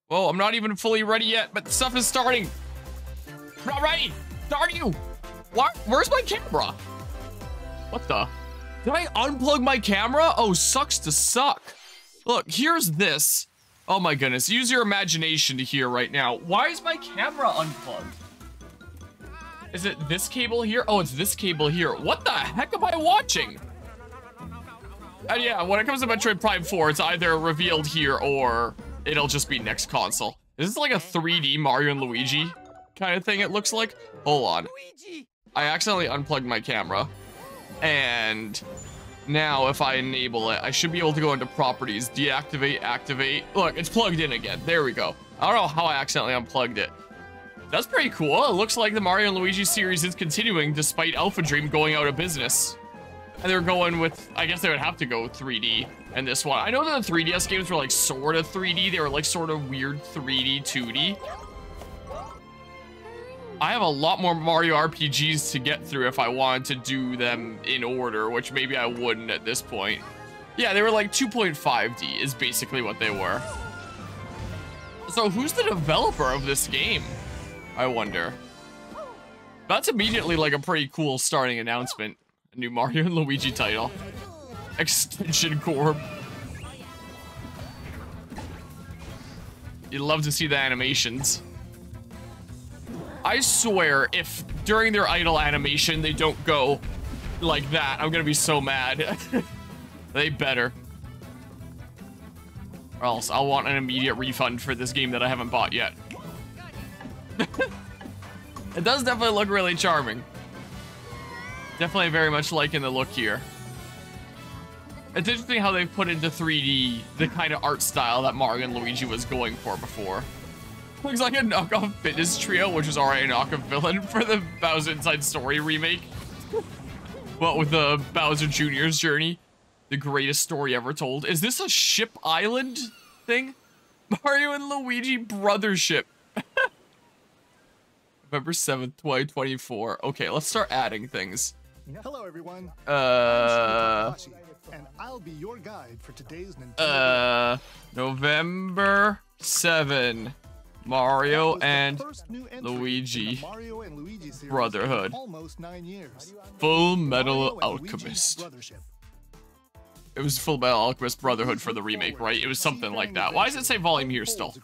Well, I'm not even fully ready yet, but the stuff is starting. I'm not ready. Darn you. What? Where's my camera? What the? Did I unplug my camera? Oh, sucks to suck. Look, here's this. Oh my goodness, use your imagination to hear right now. Why is my camera unplugged? Is it this cable here? Oh, it's this cable here. What the heck am I watching? And yeah, when it comes to Metroid Prime 4, it's either revealed here or it'll just be next console. Is this like a 3D Mario and Luigi kind of thing it looks like? Hold on. I accidentally unplugged my camera. And now if I enable it, I should be able to go into properties, deactivate, activate. Look, it's plugged in again. There we go. I don't know how I accidentally unplugged it. That's pretty cool. It looks like the Mario and Luigi series is continuing despite Alpha Dream going out of business. And they're going with, I guess they would have to go 3D in this one. I know that the 3DS games were like sort of 3D. They were like sort of weird 3D, 2D. I have a lot more Mario RPGs to get through if I wanted to do them in order, which maybe I wouldn't at this point. Yeah, they were like 2.5D is basically what they were. So who's the developer of this game? I wonder. That's immediately like a pretty cool starting announcement. A new Mario and Luigi title. Extension Corp. You'd love to see the animations. I swear, if during their idle animation they don't go like that, I'm gonna be so mad. They better. Or else I'll want an immediate refund for this game that I haven't bought yet. It does definitely look really charming. Definitely very much liking the look here. It's interesting how they've put into 3D the kind of art style that Mario and Luigi was going for before. Looks like a knockoff Fitness Trio, which is already a knockoff villain for the Bowser Inside Story remake. But with the Bowser Jr.'s journey, the greatest story ever told. Is this a ship island thing? Mario and Luigi Brothership. November 7th, 2024. Okay, let's start adding things. Hello, everyone. And I'll be your guide for today's Nintendo. November 7. Mario and Luigi Brotherhood. Almost 9 years. Full Metal Alchemist. It was Full Metal Alchemist Brotherhood for the remake, right? It was something like that. Why does it say volume here still?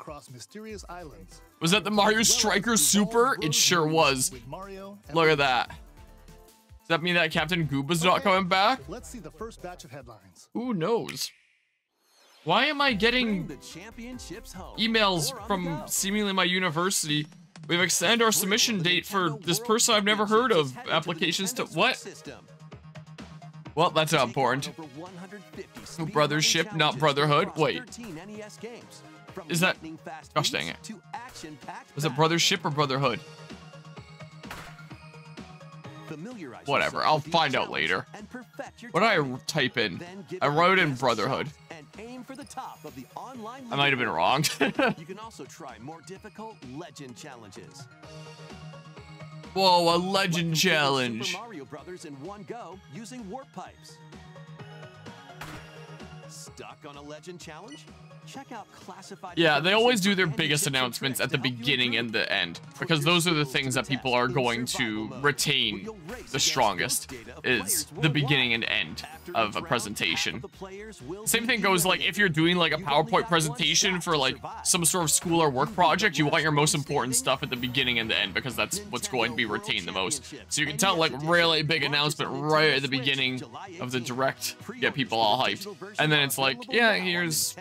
Was that the Mario Striker Super? It sure was. Look at that. Does that mean that Captain Gooba's not coming back? Let's see the first batch of headlines. Who knows? Why am I getting emails from seemingly my university? We've extended our submission date for this person I've never heard of. Applications to what? Well, that's not important. Brothership, not Brotherhood. Wait. Is that... Gosh dang it. Was it Brothership or Brotherhood? Whatever, I'll find out later. What did I type in? I wrote in Brotherhood. I might have been wrong. You can also try more difficult legend challenges. Whoa, a legend challenge. Super Mario Brothers in one go using warp pipes. Stuck on a legend challenge? Check out classified. Yeah, they always do their biggest announcements at the beginning and the end, because those are the things that people are going to retain the strongest, is the beginning and end of a presentation. Same thing goes like if you're doing like a PowerPoint presentation for like some sort of school or work project, you want your most important stuff at the beginning and the end because that's what's going to be retained the most. So you can tell like really big announcement right at the beginning of the direct, get people all hyped. And then it's like, yeah, here's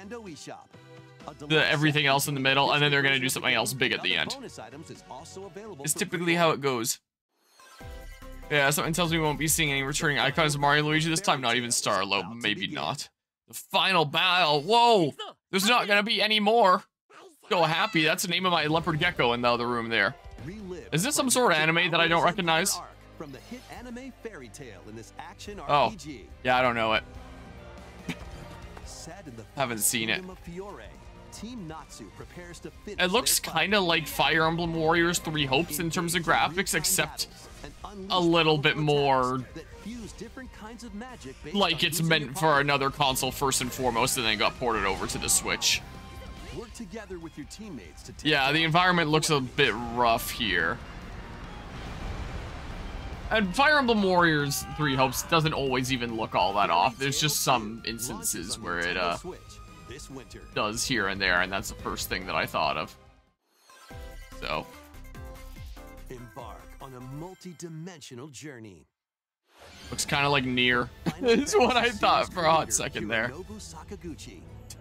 the everything else in the middle, and then they're gonna do something else big at the end. It's typically how it goes. Yeah, something tells me we won't be seeing any returning icons of Mario and Luigi this time, not even Starlo, maybe not. The final battle, whoa! There's not gonna be any more. Go Happy, that's the name of my leopard gecko in the other room there. Is this some sort of anime that I don't recognize? Oh, yeah, I don't know it. Haven't seen it. It looks kind of like Fire Emblem Warriors 3 Hopes in terms of graphics, except a little bit more like it's meant for another console first and foremost, and then got ported over to the Switch. Work together with your teammates to take Yeah, the environment looks a bit rough here. And Fire Emblem Warriors 3 Hopes doesn't always even look all that off. There's just some instances where it does here and there, and that's the first thing that I thought of. So. Embark on a multi-dimensional journey. Looks kind of like Nier. That's what I thought for a hot second there.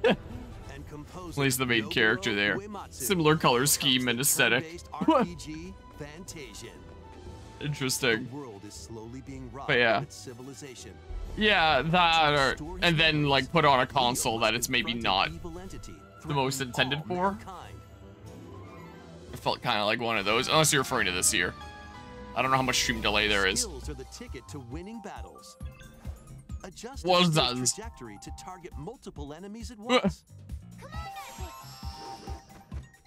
At least the main character there. Similar color scheme and aesthetic. Interesting. But yeah. Yeah, that or, and then like put on a console that it's maybe not the most intended for. It felt kind of like one of those, unless you're referring to this year. I don't know how much stream delay there is. What's that? Trajectory to target multiple enemies at once.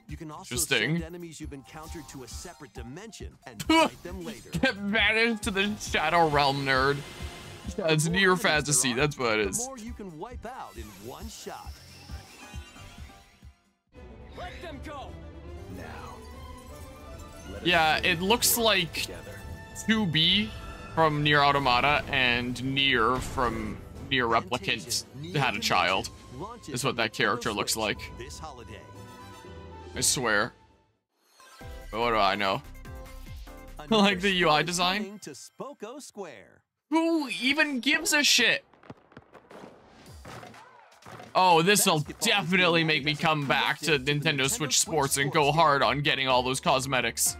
You can also send enemies you've encountered to a separate dimension and fight them later. Get banished to the Shadow Realm, nerd. Yeah, it's Nier fantasy, that's what it is. The more you can wipe out in one shot. Let them go. Yeah, it looks like 2B from Nier Automata and Nier from Nier Replicant had a child. Is what that character looks like. I swear. But what do I know? I like the UI design. Who even gives a shit? Oh, this'll definitely make me come back to Nintendo Switch Sports and go hard on getting all those cosmetics.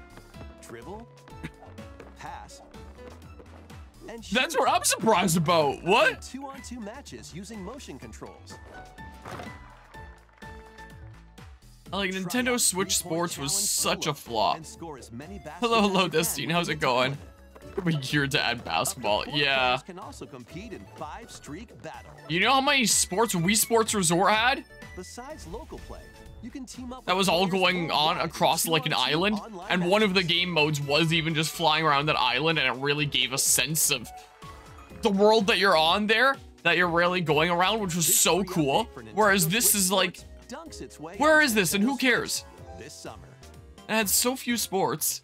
That's what I'm surprised about. What? 2-on-2 matches using motion controls. Like, Nintendo Switch Sports was such a flop. Hello, Destiny. How's it going? We're geared to add basketball. Yeah. You know how many sports Wii Sports Resort had? Besides local play, you can team up. That was all going on across like an island, and one of the game modes was even just flying around that island, and it really gave a sense of the world that you're on there, that you're really going around, which was so cool. Whereas this is like, where is this and who cares? This summer. It had so few sports.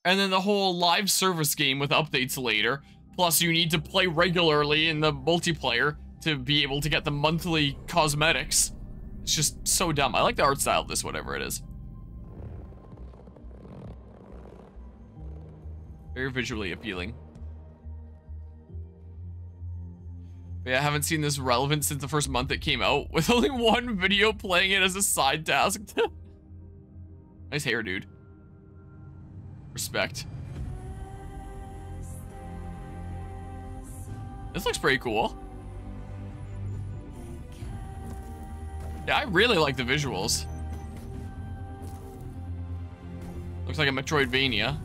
And then the whole live service game with updates later. Plus you need to play regularly in the multiplayer to be able to get the monthly cosmetics. It's just so dumb. I like the art style of this, whatever it is. Very visually appealing. But yeah, I haven't seen this relevant since the first month it came out, with only one video playing it as a side task. Nice hair, dude. Respect. This looks pretty cool. Yeah, I really like the visuals. Looks like a Metroidvania.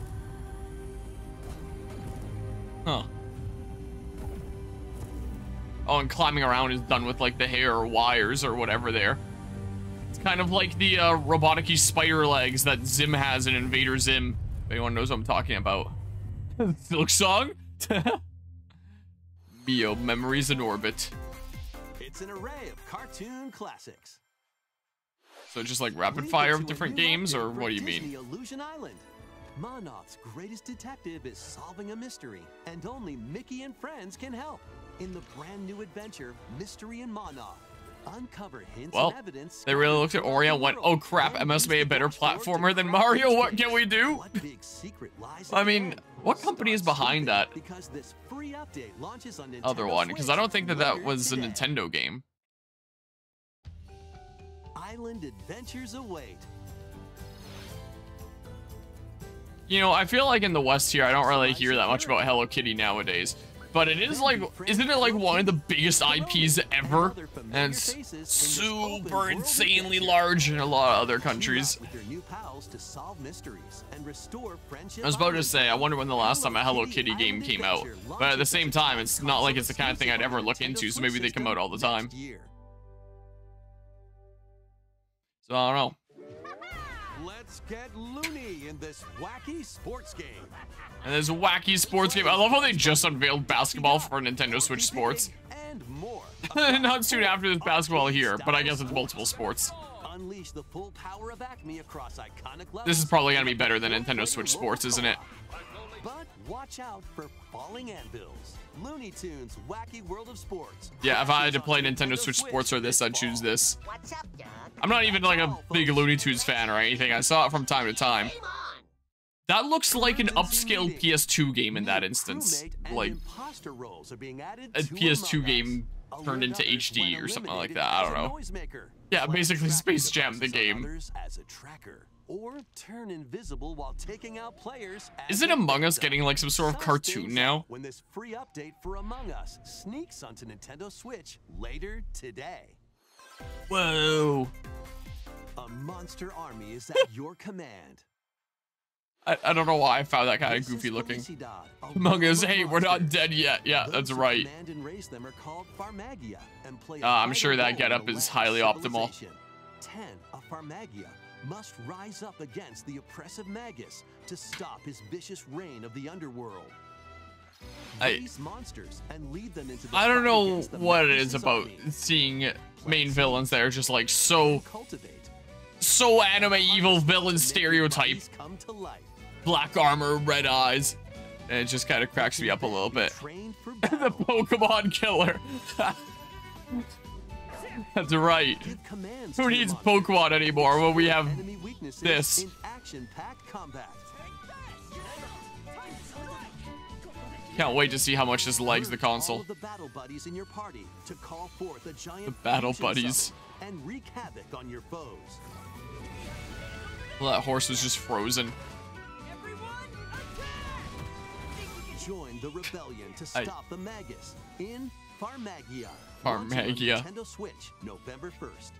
Huh. Oh, and climbing around is done with like the hair or wires or whatever there. It's kind of like the robotic-y spider legs that Zim has in Invader Zim. If anyone knows what I'm talking about. Silk Song? Mio, memories in orbit. It's an array of cartoon classics. So just like rapid fire of different games, or what do you mean? Illusion Island. Monoth's greatest detective is solving a mystery, and only Mickey and friends can help. In the brand new adventure, Mystery in Monoth. Uncover hints and evidence. They really looked at Ori and went, oh crap, MS made a better platformer than Mario, what can we do? I mean, what company is behind that other one? Because I don't think that that was a Nintendo game. Island adventures await. You know, I feel like in the West here, I don't really hear that much about Hello Kitty nowadays. But it is like, isn't it like one of the biggest IPs ever? And it's super insanely large in a lot of other countries. I was about to say, I wonder when the last time a Hello Kitty game came out. But at the same time, it's not like it's the kind of thing I'd ever look into, so maybe they come out all the time. So I don't know. Let's get loony in this wacky sports game. And there's a wacky sports game. I love how they just unveiled basketball for Nintendo Switch Sports. And more. Not soon after this basketball here, but I guess it's multiple sports. Unleash the full power of Acme across iconic levels. This is probably gonna be better than Nintendo Switch Sports, isn't it? But watch out for falling anvils. Looney Tunes Wacky World of Sports. Yeah, if I had to play Nintendo Switch Sports or this, I'd choose this. What's up, Doug? I'm not even like a big Looney Tunes fan or anything. I saw it from time to time. That looks like an upscaled PS2 game in that instance. Like a PS2 game turned into HD or something like that. I don't know. Yeah, basically Space Jam the game. Or turn invisible while taking out players. Isn't Among Us getting like some sort of cartoon now? When this free update for Among Us sneaks onto Nintendo Switch later today. Whoa. A monster army is at your command. I don't know why I found that kind of goofy looking. Among Us, hey, we're not dead yet. Yeah, that's right. I'm sure that getup is highly optimal. 10 of Farmagia must rise up against the oppressive Magus to stop his vicious reign of the underworld. I don't know what it is about seeing main villains that are just like so anime evil villain stereotype. Black armor, red eyes. And it just kind of cracks me up a little bit. The Pokemon killer. That's right. Who needs Pokemon anymore when we have this? Can't wait to see how much this legs the console. The battle buddies in your party to call forth a giant the battle buddies and wreak havoc on your foes. Well, that horse was just frozen. Join the rebellion to stop the Magus in Farmagia. Farmagia. Nintendo Switch, November 1st.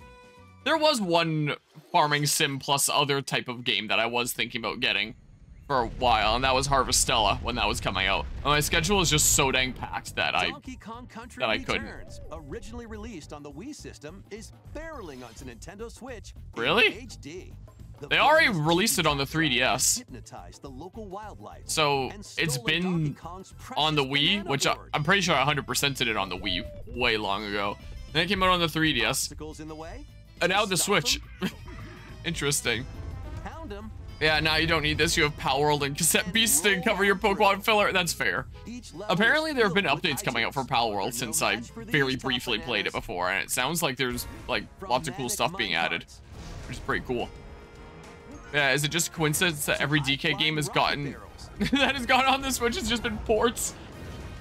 There was one farming sim plus other type of game that I was thinking about getting for a while, and that was Harvestella when that was coming out. And my schedule is just so dang packed that I couldn't. Originally released on the Wii system, is barreling onto Nintendo Switch. Really? HD. They already released it on the 3DS. So it's been on the Wii, which I'm pretty sure I 100%ed it on the Wii way long ago. Then it came out on the 3DS. And now the Switch. Interesting. Yeah, now you don't need this. You have Power World and Cassette Beast to cover your Pokemon filler. That's fair. Apparently there have been updates coming out for Power World since I very briefly played it before. And it sounds like there's like lots of cool stuff being added, which is pretty cool. Yeah, is it just coincidence that every DK game has gotten that has gone on the Switch has just been ports?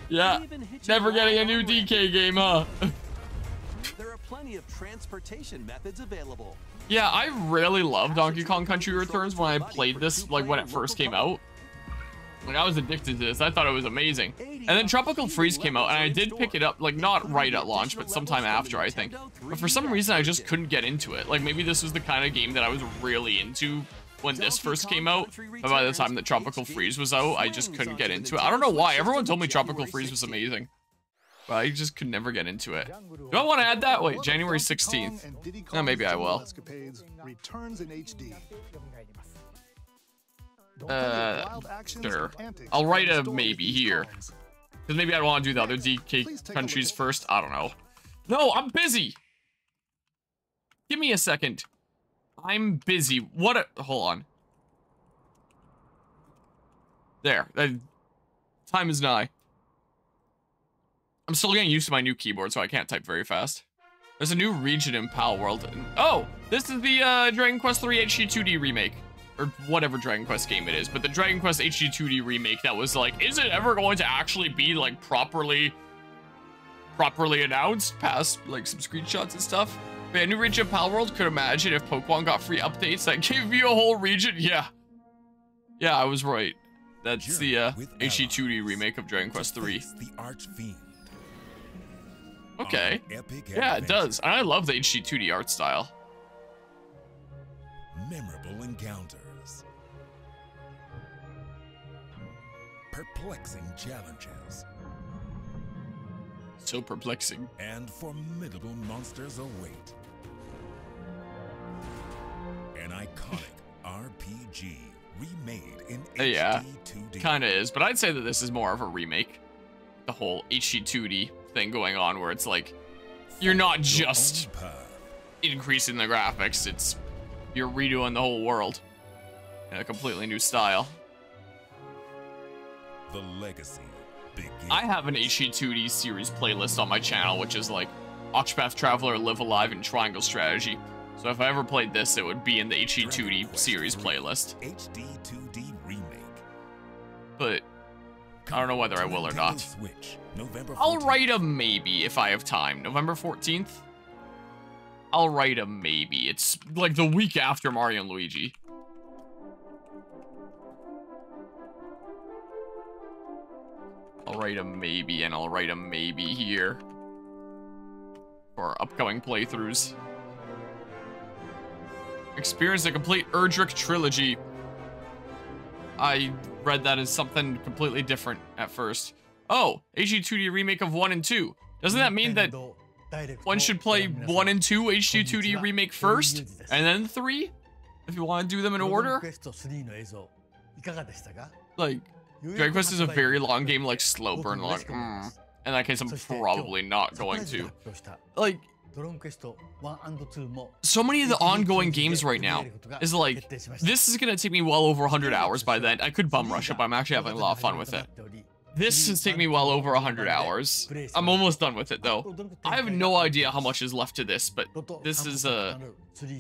Yeah, never getting a new DK game, huh? There are plenty of transportation methods available. Yeah, I really loved Donkey Kong Country Returns when I played this, like when it first came out. Like I was addicted to this. I thought it was amazing. And then Tropical Freeze came out, and I did pick it up, like not right at launch, but sometime after, I think. But for some reason, I just couldn't get into it. Like maybe this was the kind of game that I was really into when this first came out, but by the time that Tropical Freeze was out, I just couldn't get into it. I don't know why. Everyone told me Tropical Freeze was amazing, but I just could never get into it. Do I want to add that? Wait, January 16th. Oh, maybe I will. Sure. I'll write a maybe here. Because maybe I want to do the other DK countries first. I don't know. No, I'm busy. Give me a second. I'm busy. Hold on. There. Time is nigh. I'm still getting used to my new keyboard, so I can't type very fast. There's a new region in Pal World. Oh, this is the Dragon Quest III HD 2D remake. Or whatever Dragon Quest game it is. But the Dragon Quest HD 2D remake that was like, is it ever going to actually be like properly announced past like some screenshots and stuff? But yeah, new region of Pal World. Could imagine if Pokemon got free updates that gave you a whole region. Yeah. Yeah, I was right. That's the HD 2D remake of Dragon Quest III. Okay. Yeah, it does. And I love the HD 2D art style. Memorable encounters. Perplexing challenges. So perplexing. And formidable monsters await. An iconic RPG remade in HD 2D. Kinda is, but I'd say that this is more of a remake. The whole HD 2D thing going on where it's like, you're not just increasing the graphics, you're redoing the whole world in a completely new style. The legacy begins. I have an HE2D series playlist on my channel, which is like Octopath Traveler, Live Alive, and Triangle Strategy. So if I ever played this, it would be in the HE2D series playlist. HD 2D remake. But I don't know whether I will or not. Switch, November 14th. I'll write a maybe if I have time. November 14th? I'll write a maybe. It's like the week after Mario and Luigi. I'll write a maybe, and I'll write a maybe here for upcoming playthroughs. Experience the complete Erdrick trilogy. I read that as something completely different at first. Oh, HE2D remake of 1 and 2. Doesn't that mean that one should play 1 and 2 HE2D remake first, and then 3? If you want to do them in order? Like, Dragon Quest is a very long game, like slow burn long. In that case, I'm probably not going to. Like, so many of the ongoing games right now is like, this is gonna take me well over 100 hours by then. I could bum rush it, but I'm actually having a lot of fun with it. This has taken me well over 100 hours. I'm almost done with it though. I have no idea how much is left to this, but this is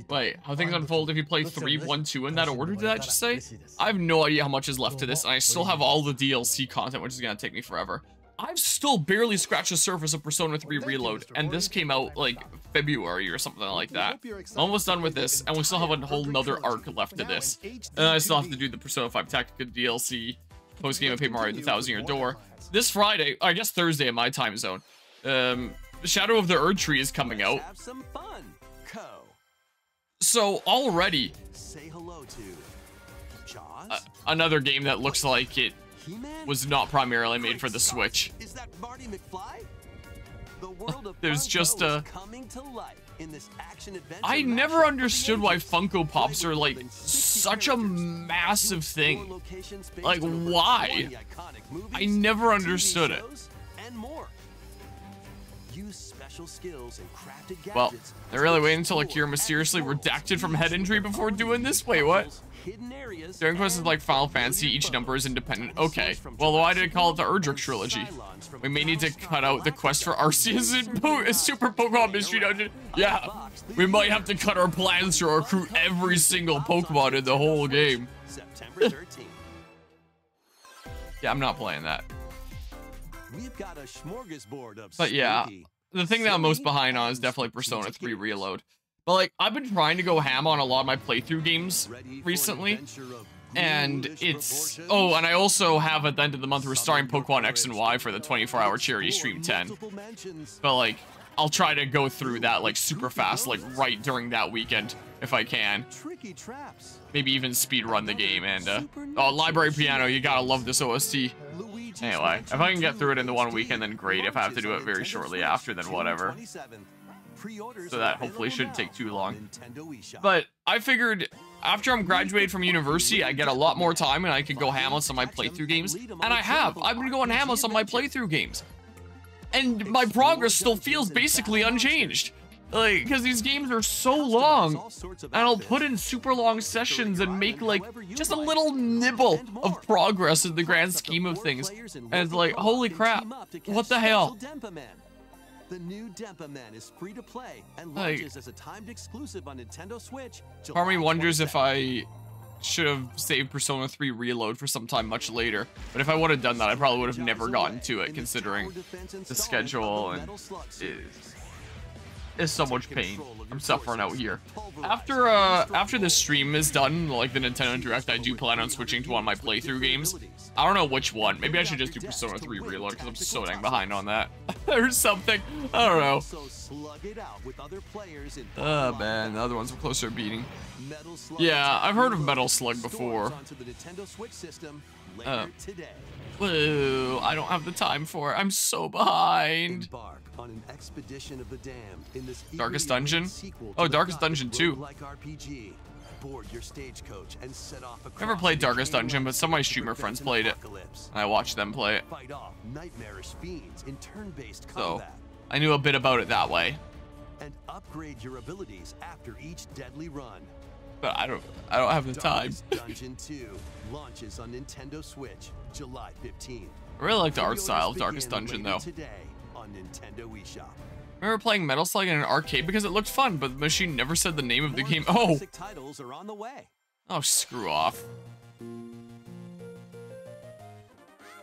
wait, how things unfold if you play 3, 1, 2 in that order, did I just say? I have no idea how much is left to this, and I still have all the DLC content, which is gonna take me forever. I've still barely scratched the surface of Persona 3 Reload, and this came out like February or something like that. I'm almost done with this, and we still have a whole nother arc left to this. And I still have to do the Persona 5 Tactica DLC, post-game of Paper Mario the Thousand Year Door. This Friday, I guess Thursday in my time zone, Shadow of the Erd Tree is coming out. So already, say hello to Jaws? Another game that looks like it was not primarily made for the Switch. Is that Marty McFly? The world of There's just Funko is coming to life in this action adventure. I never understood why Funko Pops are like such a massive thing. Like, why? I never understood it. Well, they're really waiting until Akira mysteriously redacted from head injury before doing this? Wait, what? Dragon Quest is like Final Fantasy, each number is independent. Okay, well, why did it call it the Erdrick trilogy? We may need to cut out the quest for Arceus in Super Pokemon Mystery Dungeon. Yeah, we might have to cut our plans to recruit every single Pokemon in the whole game. Yeah, I'm not playing that. But yeah, the thing that I'm most behind on is definitely Persona 3 Reload. But like, I've been trying to go ham on a lot of my playthrough games recently, and it's... Oh, and I also have at the end of the month, we're starting Pokemon X and Y for the 24-hour charity stream 10. But like, I'll try to go through that like super fast, like right during that weekend, if I can. Maybe even speed run the game, and oh, Library Piano, you gotta love this OST. Anyway, if I can get through it in the one weekend, then great. If I have to do it very shortly after, then whatever. So that hopefully shouldn't take too long. But I figured after I'm graduated from university, I get a lot more time and I could go ham on some of my playthrough games. And I have. I've been going ham on some of my playthrough games. And my progress still feels basically unchanged. Like, because these games are so long, and I'll put in super long sessions and make like just a little nibble of progress in the grand scheme of things. And it's like, holy crap, what the hell? The new Dempa Man is free to play and launches as a timed exclusive on Nintendo Switch. Part of me wonders if I should have saved Persona 3 Reload for some time much later. But if I would have done that, I probably would have never gotten to it, considering the schedule and it's so much pain. I'm suffering out here. After this stream is done, like the Nintendo Direct, I do plan on switching to one of my playthrough games. I don't know which one. Maybe I should just do Persona 3 Reload because I'm so dang behind on that. Or something. I don't know. Oh man, the other ones are closer to beating. Yeah, I've heard of Metal Slug before. Whoa, I don't have the time for it. I'm so behind. Darkest Dungeon? Oh, Darkest Dungeon 2. Never played Darkest Dungeon, but some of my streamer friends played it. And I watched them play it. So, I knew a bit about it that way. And upgrade your abilities after each deadly run. But I don't have the time. Darkest Dungeon 2 launches on Nintendo Switch July 15th. I really like the art style of Darkest Dungeon though. Today on Nintendo eShop. I remember playing Metal Slug in an arcade because it looked fun, but the machine never said the name of the game. Oh! Classic titles are on the way. Oh, screw off.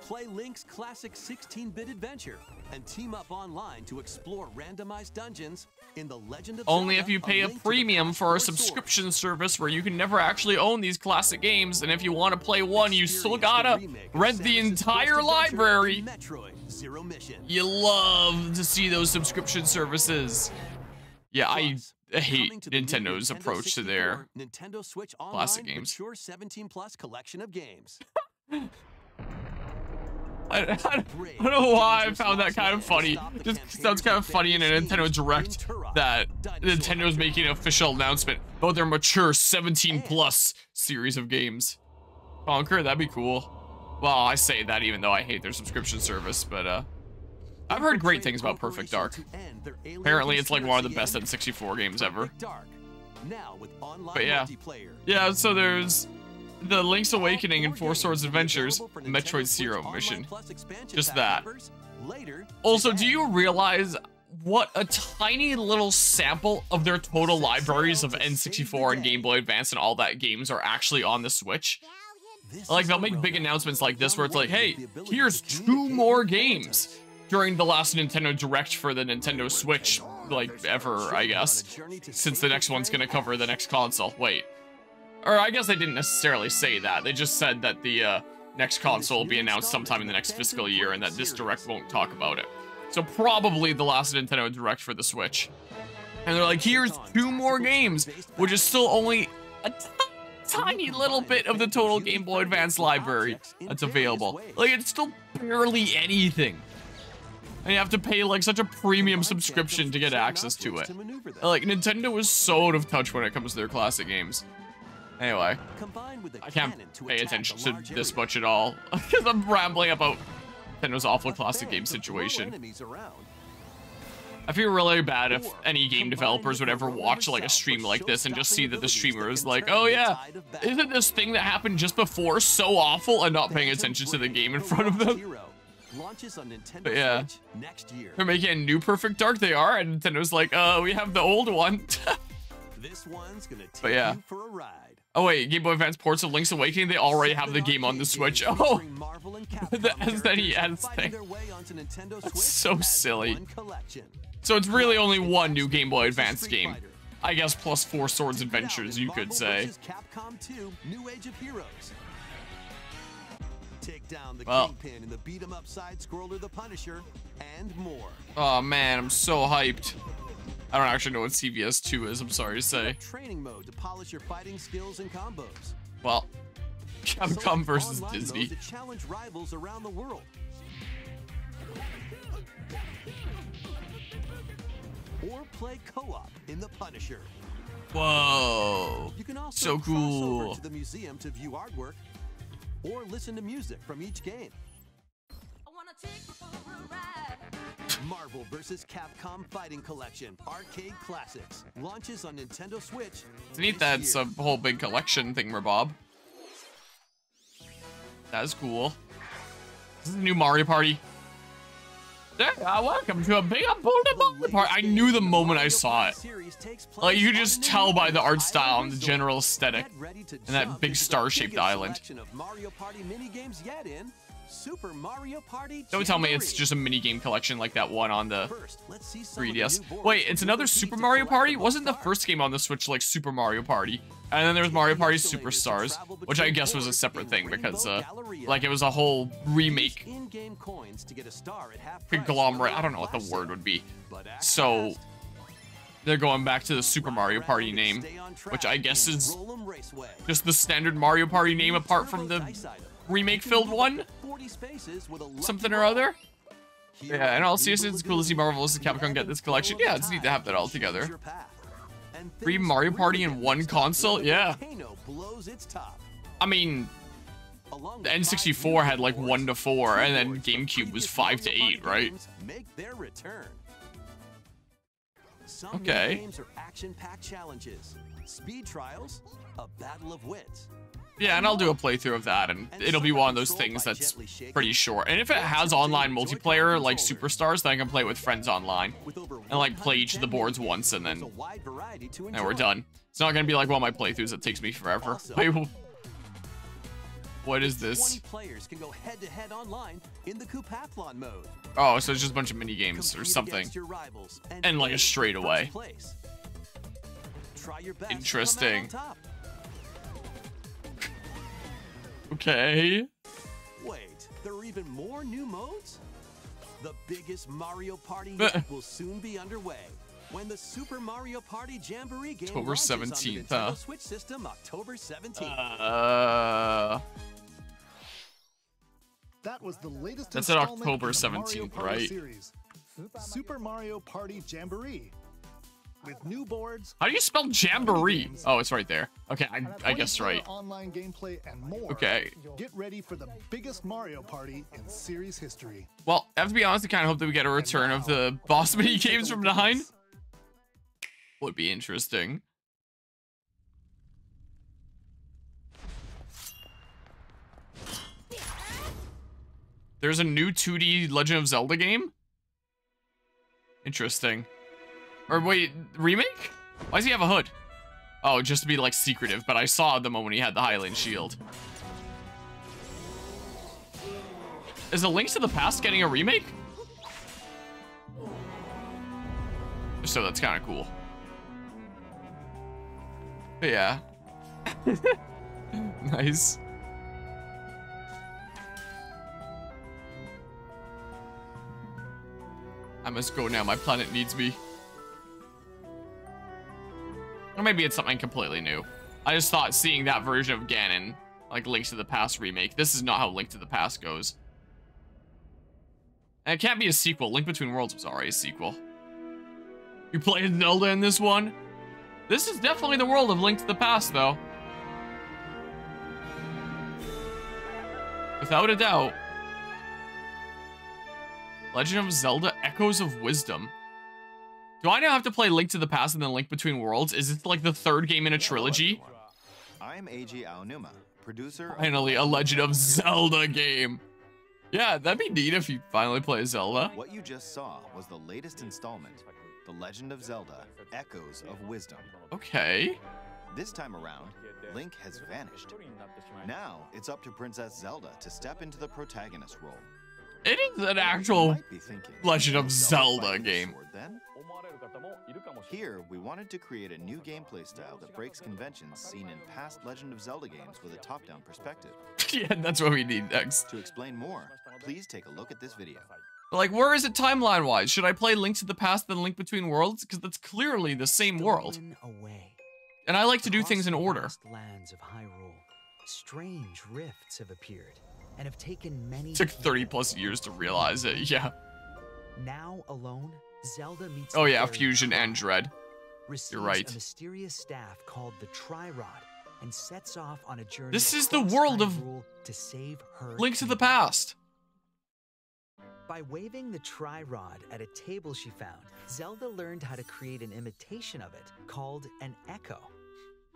Play Link's classic 16-bit adventure and team up online to explore randomized dungeons in the Legend of Only Zelda, if you pay a Link to the premium Past for a Four Swords. subscription service where you can never actually own these classic games, and if you want to play one, you still gotta rent the entire library. Metroid Zero Mission. You love to see those subscription services. Yeah, I hate Coming to the new Nintendo approach to their 64 Nintendo Switch Online classic games. Mature 17+ collection of games. I don't know why I found that kind of funny. Just sounds kind of funny in a Nintendo Direct that Nintendo's making an official announcement about their mature 17+ series of games. Conquer, that'd be cool. Well, I say that even though I hate their subscription service, but I've heard great things about Perfect Dark. Apparently it's like one of the best N64 games ever. But yeah. Yeah, so there's the Link's Awakening and Four Swords Adventures, Metroid Zero Mission. Just that. Also, do you realize what a tiny little sample of their total libraries of N64 and Game Boy Advance and all that games are actually on the Switch? Like, they'll make big announcements like this where it's like, hey, here's 2 more games during the last Nintendo Direct for the Nintendo Switch, like, ever, I guess, since the next one's gonna cover the next console. Wait. Or I guess they didn't necessarily say that. They just said that the next console will be announced sometime in the next fiscal year and that this Direct won't talk about it. So probably the last Nintendo Direct for the Switch. And they're like, here's 2 more games, which is still only a tiny little bit of the total Game Boy Advance library that's available. Like, it's still barely anything. And you have to pay like such a premium subscription to get access to it. Like, Nintendo is so out of touch when it comes to their classic games. Anyway, I can't pay attention to this much at all because I'm rambling about Nintendo's awful classic game situation. I feel really bad if any game developers would ever watch like a stream like this and just see that the streamer is like, oh yeah, isn't this thing that happened just before so awful, and not paying attention to the game in front of them. But yeah, they're making a new Perfect Dark, they are, and Nintendo's like, we have the old one. But yeah. Oh wait, Game Boy Advance ports of Link's Awakening, they already have the game on the Switch. Oh! The SNES thing. That's so silly. So it's really only one new Game Boy Advance game. I guess plus Four Swords Adventures, you could say. Well. Oh man, I'm so hyped. I don't actually know what CVS 2 is, I'm sorry to say. Training mode to polish your fighting skills and combos. Well, Capcom versus Disney. To challenge rivals around the world. Or play co-op in The Punisher. Whoa. You can also so cool. cross over to the museum to view artwork or listen to music from each game. I wanna take you for a ride. Marvel vs. Capcom Fighting Collection Arcade Classics launches on Nintendo Switch. It's neat that it's a whole big collection thingamabob. That is cool. This is a new Mario Party. Yeah, welcome to a big Mario Party. I knew the moment I saw it. Like, you could just tell by the art style and the general aesthetic and that big star-shaped island. Super Mario Party. Don't tell me it's just a minigame collection like that one on the 3DS. Wait, it's another Super Mario Party? Wasn't the first game on the Switch like Super Mario Party? And then there was Mario Party Superstars, which I guess was a separate thing because, like, it was a whole remake conglomerate. I don't know what the word would be. So, they're going back to the Super Mario Party name, which I guess is just the standard Mario Party name apart from the remake-filled one? Something or other? Yeah, and all seriousness, it's cool to see Marvel vs. Capcom get this collection. Yeah, it's neat to have that all together. 3 Mario Party in one console? Yeah. I mean, the N64 had like 1 to 4, and then GameCube was 5 to 8, right? Some Okay. games are action-packed challenges, speed trials, a battle of wits. Yeah, and I'll do a playthrough of that, and it'll be one of those things that's pretty short. And if it has online multiplayer, like Superstars, then I can play with friends online. And, like, play each of the boards once, and then we're done. It's not gonna be like one of my playthroughs that takes me forever. Wait, what is this? 20 players can go head-to-head online in the Coupathlon mode. Oh, so it's just a bunch of mini games or something. And like a straightaway. Interesting. Okay. Wait, there are even more new modes? The biggest Mario Party yet will soon be underway when the Super Mario Party Jamboree game October launches on the 17th, Nintendo Switch system October 17th. That was the latest That's at installment October in the Mario 17th, Party right? series, Super Mario Party Jamboree. With new boards. How do you spell jamboree? Oh, it's right there. Okay, I guess right. Online gameplay and more. Okay. Get ready for the biggest Mario Party in series history. Well, I have to be honest, I kind of hope that we get a return of the boss mini games from 9. Would be interesting. There's a new 2D Legend of Zelda game? Interesting. Or wait, remake? Why does he have a hood? Oh, just to be like secretive, but I saw the moment he had the Highland shield. Is A Link to the Past getting a remake? So that's kind of cool. But yeah. Nice. I must go now, my planet needs me. Or maybe it's something completely new. I just thought seeing that version of Ganon, like Link to the Past remake, this is not how Link to the Past goes. And it can't be a sequel. Link Between Worlds was already a sequel. You played Zelda in this one? This is definitely the world of Link to the Past, though. Without a doubt. Legend of Zelda Echoes of Wisdom. Do I now have to play Link to the Past and then Link Between Worlds? Is it like the third game in a trilogy? I'm Eiji Aonuma, producer. Finally, a Legend of Zelda game. Yeah, that'd be neat if you finally play Zelda. What you just saw was the latest installment, The Legend of Zelda Echoes of Wisdom. Okay. This time around, Link has vanished. Now, it's up to Princess Zelda to step into the protagonist role. It is an You actual might be thinking, Legend of Zelda fighting the game. sword then? Here, we wanted to create a new gameplay style that breaks conventions seen in past Legend of Zelda games with a top-down perspective. Yeah, that's what we need next. To explain more, please take a look at this video. Like, where is it timeline-wise? Should I play Link to the Past then Link Between Worlds? Because that's clearly the same world. And I like to do things in order. Lands of Hyrule, strange rifts have appeared and have taken many. It took 30 plus years to realize it, yeah. Now alone, Zelda meets. Oh yeah, Fusion and Dread. You're right. A mysterious staff called the Tri-Rod and sets off on a journey. This is the world of to save her Link to the Past. By waving the Tri-Rod at a table she found, Zelda learned how to create an imitation of it called an echo.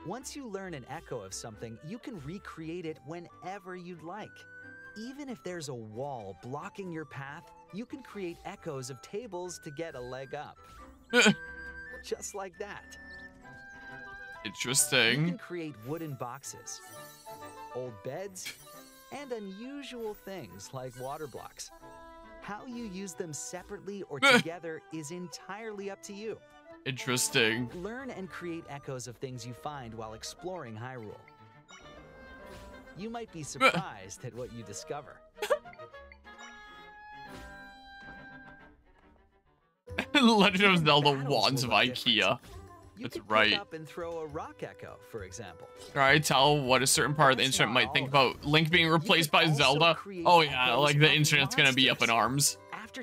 Once you learn an echo of something, you can recreate it whenever you'd like. Even if there's a wall blocking your path, you can create echoes of tables to get a leg up. Just like that. Interesting. You can create wooden boxes, old beds, and unusual things like water blocks. How you use them separately or together is entirely up to you. Interesting. Learn and create echoes of things you find while exploring Hyrule. You might be surprised at what you discover. Legend of Zelda Wands of IKEA. That's right. Pick up and throw a rock echo, for example. Try to tell what a certain part of the internet might think about Link being replaced by Zelda. Oh yeah, like the internet's gonna be up in arms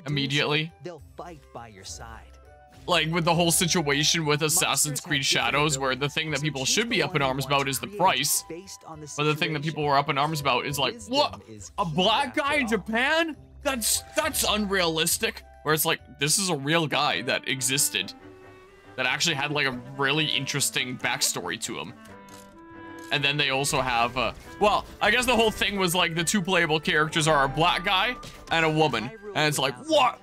immediately. They'll fight by your side. Like with the whole situation with Assassin's Creed Shadows, where the thing that people should be up in arms about is the price, but the thing that people were up in arms about is like, what? A black guy in Japan? That's unrealistic. Where it's like, this is a real guy that existed. that actually had like a really interesting backstory to him. And then they also have, well, I guess the whole thing was like the two playable characters are a black guy and a woman. And it's like, what?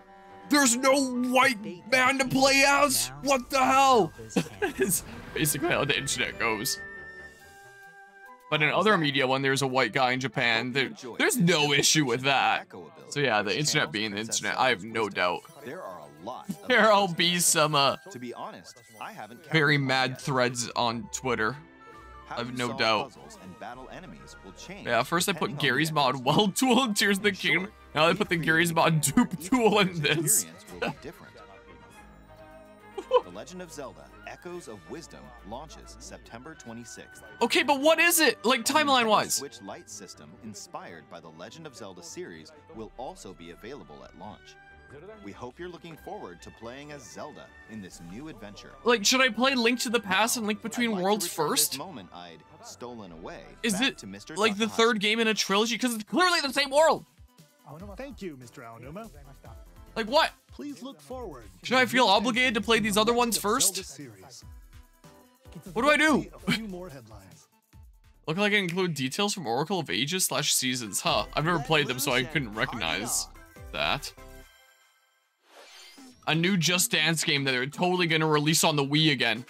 There's no white man to play as? What the hell? It's basically how the internet goes. But in other media, when there's a white guy in Japan, there's no issue with that. So yeah, the internet being the internet, I have no doubt. There'll be some, to be honest, I haven't very mad threads on Twitter. I have no doubt. Yeah, first I put Gary's mod Weld Tool in Tears of the Kingdom. Now they put the Gary's mod Dupe Tool in this. The Legend of Zelda: Echoes of Wisdom launches September 26th. Okay, but what is it? Like timeline-wise? Switch light system inspired by the Legend of Zelda series will also be available at launch. We hope you're looking forward to playing as Zelda in this new adventure. Like, should I play Link to the Past and Link Between Worlds first? Is it like the third game in a trilogy? Because it's clearly the same world. Thank you, Mr. Aonuma. Like what? Please look forward. Should I feel obligated to play these other ones first? What do I do? Look like I include details from Oracle of Ages / Seasons. Huh, I've never played them, so I couldn't recognize that. A new Just Dance game that they're totally gonna release on the Wii again.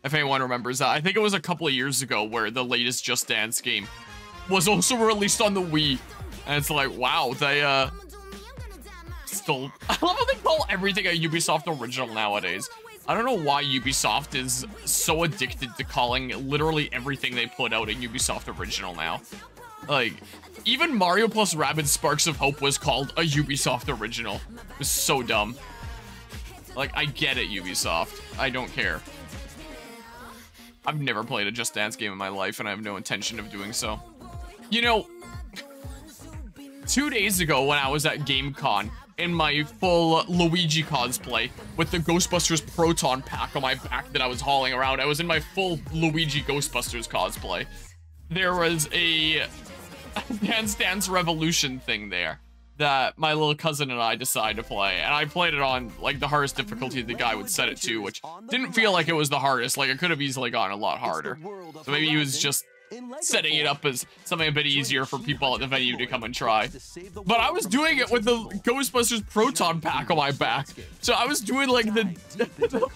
If anyone remembers that. I think it was a couple of years ago where the latest Just Dance game was also released on the Wii. And it's like, wow, they, still... I love how they call everything a Ubisoft original nowadays. I don't know why Ubisoft is so addicted to calling literally everything they put out a Ubisoft original now. Like, even Mario plus Rabbids Sparks of Hope was called a Ubisoft original. It was so dumb. Like, I get it, Ubisoft. I don't care. I've never played a Just Dance game in my life, and I have no intention of doing so. You know, 2 days ago when I was at GameCon, in my full Luigi cosplay, with the Ghostbusters Proton pack on my back that I was hauling around, I was in my full Luigi Ghostbusters cosplay. There was a Dance Dance Revolution thing there that my little cousin and I decided to play, and I played it on like the hardest difficulty the guy would set it to, which didn't feel like it was the hardest. Like, it could have easily gotten a lot harder. So maybe he was just setting it up as something a bit easier for people at the venue to come and try. But I was doing it with the Ghostbusters Proton pack on my back, so I was doing like the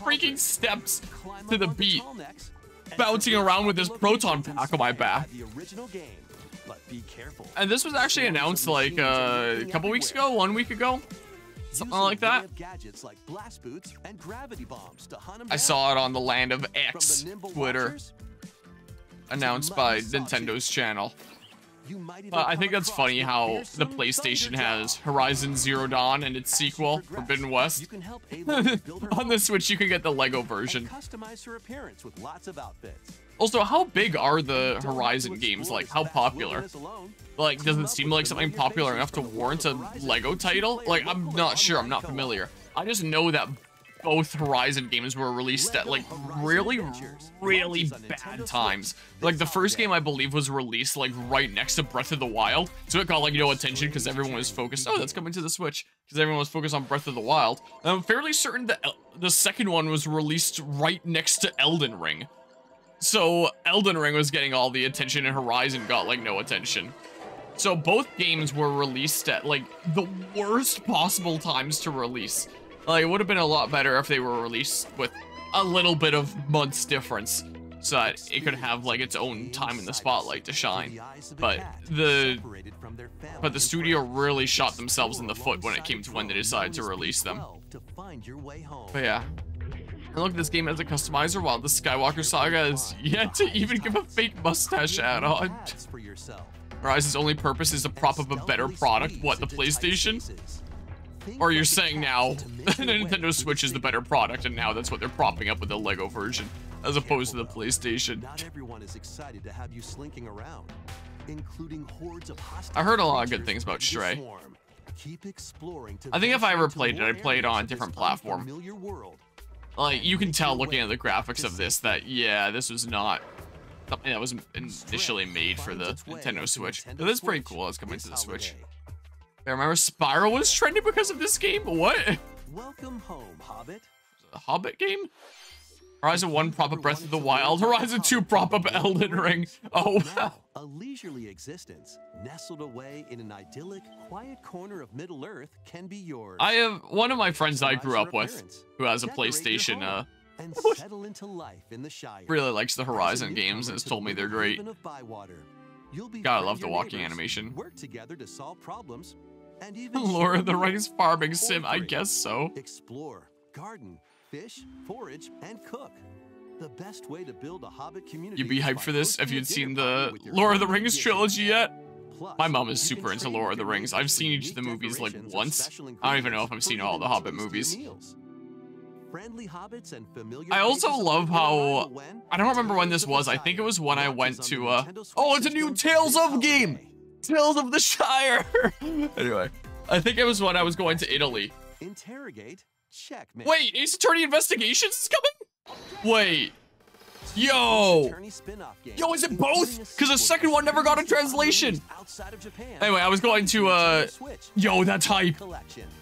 freaking steps to the beat, bouncing around with this Proton pack on my back. And this was actually announced like a couple weeks ago, 1 week ago, something like that. I saw it on the Land of X Twitter, announced by Nintendo's channel. But I think that's funny how the PlayStation has Horizon Zero Dawn and its sequel, Forbidden West. On the Switch, you can get the Lego version. Also, how big are the Horizon games? Like, how popular? Like, does it seem like something popular enough to warrant a Lego title? Like, I'm not sure. I'm not familiar. I just know that both Horizon games were released at, like, really bad times. Like, the first game, I believe, was released, like, right next to Breath of the Wild. So it got, like, no attention because everyone was focused. Oh, that's coming to the Switch. Because everyone was focused on Breath of the Wild. And I'm fairly certain that the second one was released right next to Elden Ring. So Elden Ring was getting all the attention and Horizon got, like, no attention. So both games were released at, like, the worst possible times to release. Like, it would have been a lot better if they were released with a little bit of months difference, so that it could have, like, its own time in the spotlight to shine. But the studio really shot themselves in the foot when it came to when they decided to release them. But yeah. And look, this game has a customizer, while the Skywalker Saga is yet to even give a fake mustache add-on. Horizon's only purpose is to prop up a better product. What, the PlayStation? Or you're saying now the Nintendo Switch is the better product, and now that's what they're propping up with the Lego version, as opposed to the PlayStation. Not everyone is excited to have you slinking around, including hordes of hostile. I heard a lot of good things about Stray. Keep exploring. I think if I ever played it, I'd play it on a different platform. Like, you can tell looking at the graphics of this that, yeah, this was not something that was initially made for the Nintendo Switch. But that's pretty cool. It's coming to the Switch. I remember Spyro was trending because of this game? What? Welcome home, Hobbit. A Hobbit game? Horizon 1 prop up Breath of the Wild. Horizon 2 prop up Elden Ring. Oh. Now, a leisurely existence, nestled away in an idyllic, quiet corner of Middle Earth, can be yours. I have one of my friends I grew up with who has a PlayStation. And settle into life in the Shire. Really likes the Horizon games and has told me they're great. Gotta love the walking animation. Work together to solve problems, and even Lord of the Rings farming sim, I guess so. Explore, garden, fish, forage, and cook. The best way to build a Hobbit community. You'd be hyped for this if you'd seen the Lord of the Rings trilogy yet? My mom is super into Lord of the Rings. I've seen each of the movies like once. I don't even know if I've seen all the Hobbit movies. I also love how, I don't remember when this was. I think it was when I went to, oh, it's a new Tales of game! Tales of the Shire! Anyway, I think it was when I was going to Italy. Interrogate, checkmate. Wait, Ace Attorney Investigations is coming? Wait. Yo! Yo, is it both? Because the second one never got a translation. Anyway, I was going to, yo, that's hype.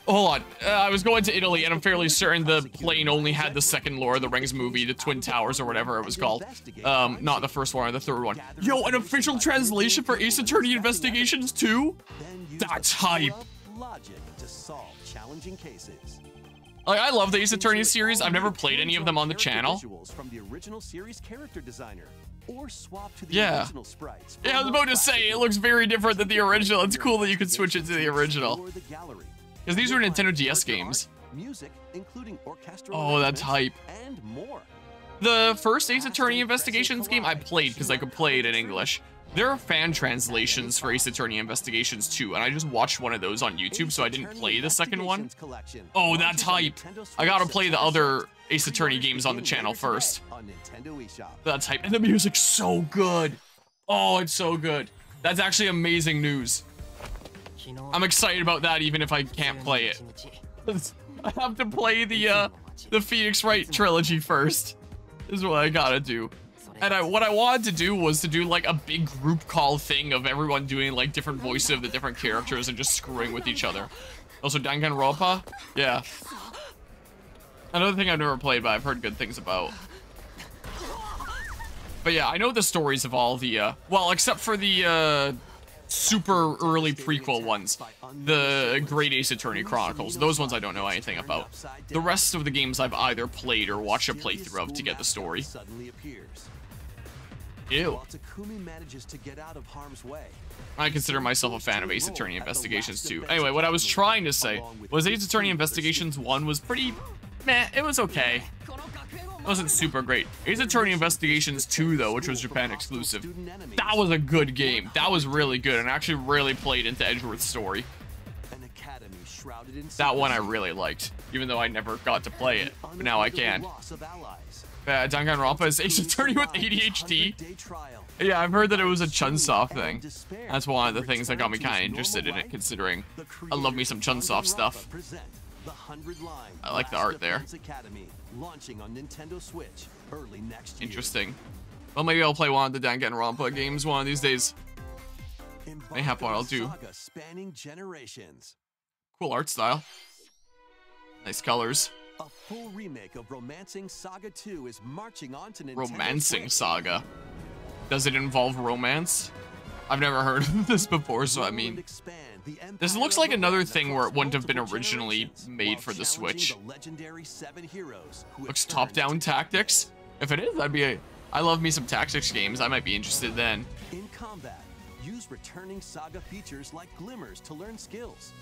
Hold on. I was going to Italy, and I'm fairly certain the plane only had the second Lord of the Rings movie, the Twin Towers or whatever it was called. Not the first one or the third one. Yo, an official translation for Ace Attorney Investigations 2? That's hype. Like, I love the Ace Attorney series. I've never played any of them on the channel. Yeah. Yeah, I was about to say, it looks very different than the original. It's cool that you can switch it to the original. Because these were Nintendo DS games. Oh, that's hype. The first Ace Attorney Investigations game I played because I could play it in English. There are fan translations for Ace Attorney Investigations 2, and I just watched one of those on YouTube, so I didn't play the second one. Oh, that's hype. I gotta play the other Ace Attorney games on the channel first. That's hype. And the music's so good. Oh, it's so good. That's actually amazing news. I'm excited about that even if I can't play it. I have to play the Phoenix Wright trilogy first. This is what I gotta do. And what I wanted to do was to do like a big group call thing of everyone doing like different voices of the different characters and just screwing with each other. Also, Danganronpa? Yeah. Another thing I've never played, but I've heard good things about. But yeah, I know the stories of all the, well, except for the, super early prequel ones. The Great Ace Attorney Chronicles. Those ones I don't know anything about. The rest of the games I've either played or watched a playthrough of to get the story. Ew. I consider myself a fan of Ace Attorney Investigations 2. Anyway, what I was trying to say was Ace Attorney Investigations 1 was pretty meh. It was okay. It wasn't super great. Ace Attorney Investigations 2, though, which was Japan exclusive, that was a good game. That was really good, and I actually really played into Edgeworth's story. That one I really liked, even though I never got to play it, but now I can. Danganronpa is Ace Attorney with ADHD. Yeah, I've heard that it was a Chunsoft thing. That's one of the things that got me kind of interested in it, considering I love me some Chunsoft stuff. I like the art there. Interesting. Well, maybe I'll play one of the Danganronpa games one of these days. Mayhap what I'll do. Cool art style. Nice colors. A full remake of Romancing Saga 2 is marching on to Nintendo Romancing Switch. Saga. Does it involve romance? I've never heard of this before, so I mean, this looks like another thing where it wouldn't have been originally made for the Switch. Looks top-down tactics. If it is, I love me some tactics games. I might be interested then. In combat, use returning Saga features like glimmers to learn skills.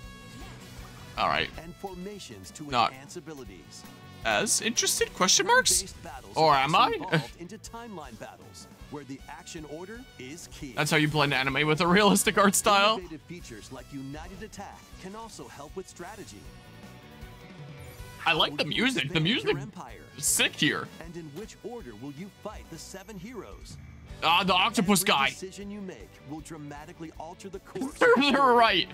All right. And formations to Not enhance abilities. As interested? Question marks? Or am I? Into timeline battles, where the action order is key. That's how you blend anime with a realistic art style. Innovative features like United Attack can also help with strategy. I like the music. The music is sick here. And in which order will you fight the 7 heroes? Ah, the octopus Every guy. decision you make will dramatically alter the course. They're right.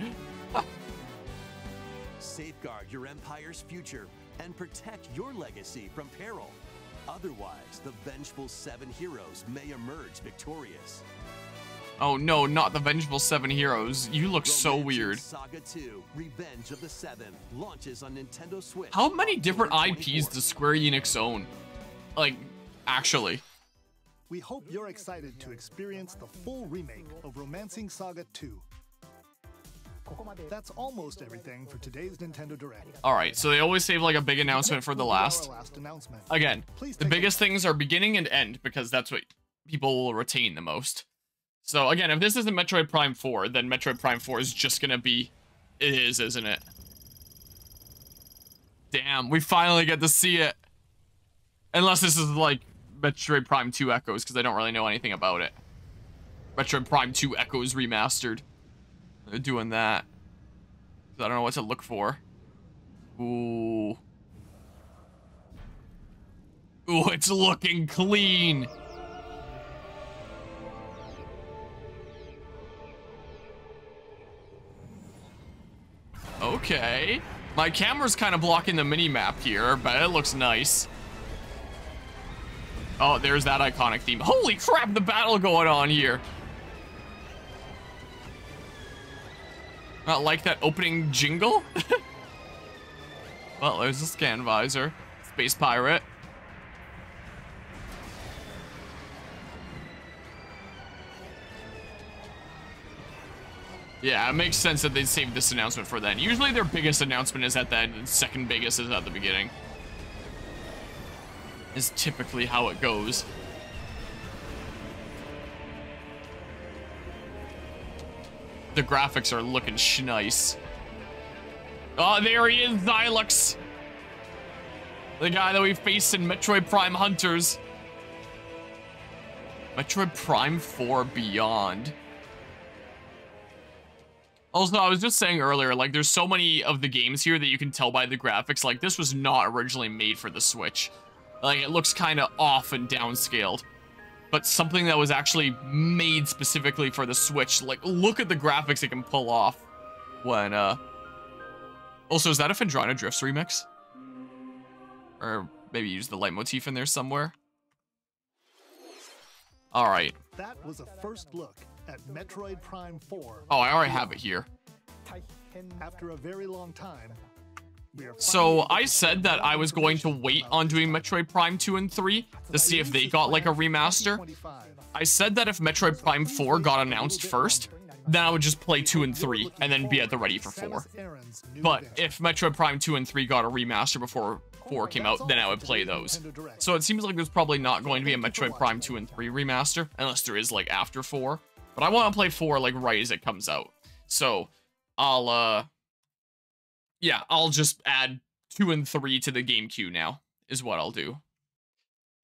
Safeguard your empire's future and protect your legacy from peril. Otherwise, the vengeful 7 heroes may emerge victorious. Oh no, not the vengeful 7 heroes. You look so weird. Saga 2: Revenge of the 7 launches on Nintendo Switch. How many different IPs does Square Enix own? Like, actually. We hope you're excited to experience the full remake of Romancing Saga 2. That's almost everything for today's Nintendo Direct. Alright, so they always save like a big announcement for the last. Again, the biggest things are beginning and end, because that's what people will retain the most. So again, if this isn't Metroid Prime 4, then Metroid Prime 4 is just gonna be... It is, isn't it? Damn, we finally get to see it. Unless this is like Metroid Prime 2 Echoes, because I don't really know anything about it. Metroid Prime 2 Echoes Remastered. They're doing that. I don't know what to look for. Ooh. Ooh, it's looking clean. Okay. My camera's kind of blocking the mini-map here, but it looks nice. Oh, there's that iconic theme. Holy crap, the battle going on here. Not like that opening jingle? Well, there's a scan visor. Space pirate. Yeah, it makes sense that they'd save this announcement for then. Usually their biggest announcement is at the end, and second biggest is at the beginning. Is typically how it goes. The graphics are looking schnice. Oh, there he is, Xylux. The guy that we faced in Metroid Prime Hunters. Metroid Prime 4 Beyond. Also, I was just saying earlier, like, there's so many of the games here that you can tell by the graphics. Like, this was not originally made for the Switch. Like, it looks kind of off and downscaled. But something that was actually made specifically for the Switch. Like, look at the graphics it can pull off. When, Also, is that a Phendrana Drifts remix? Or maybe use the leitmotif in there somewhere? Alright. That was a first look at Metroid Prime 4. Oh, I already have it here. After a very long time, so I said that I was going to wait on doing Metroid Prime 2 and 3 to see if they got like a remaster. I said that if Metroid Prime 4 got announced first, then I would just play 2 and 3 and then be at the ready for 4. But if Metroid Prime 2 and 3 got a remaster before 4 came out, then I would play those. So it seems like there's probably not going to be a Metroid Prime 2 and 3 remaster, unless there is like after 4. But I want to play 4 like right as it comes out. So yeah, I'll just add 2 and 3 to the game queue now, is what I'll do.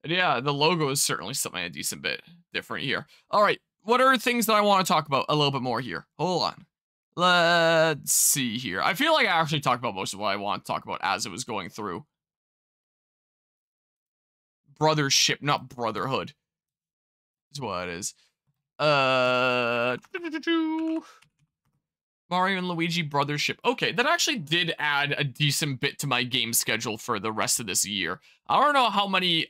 And yeah, the logo is certainly something a decent bit different here. All right, what are things that I want to talk about a little bit more here? Hold on. Let's see here. I feel like I actually talked about most of what I want to talk about as it was going through. Brothership, not brotherhood, is what it is. Mario and Luigi Brothership. Okay, that actually did add a decent bit to my game schedule for the rest of this year. I don't know how many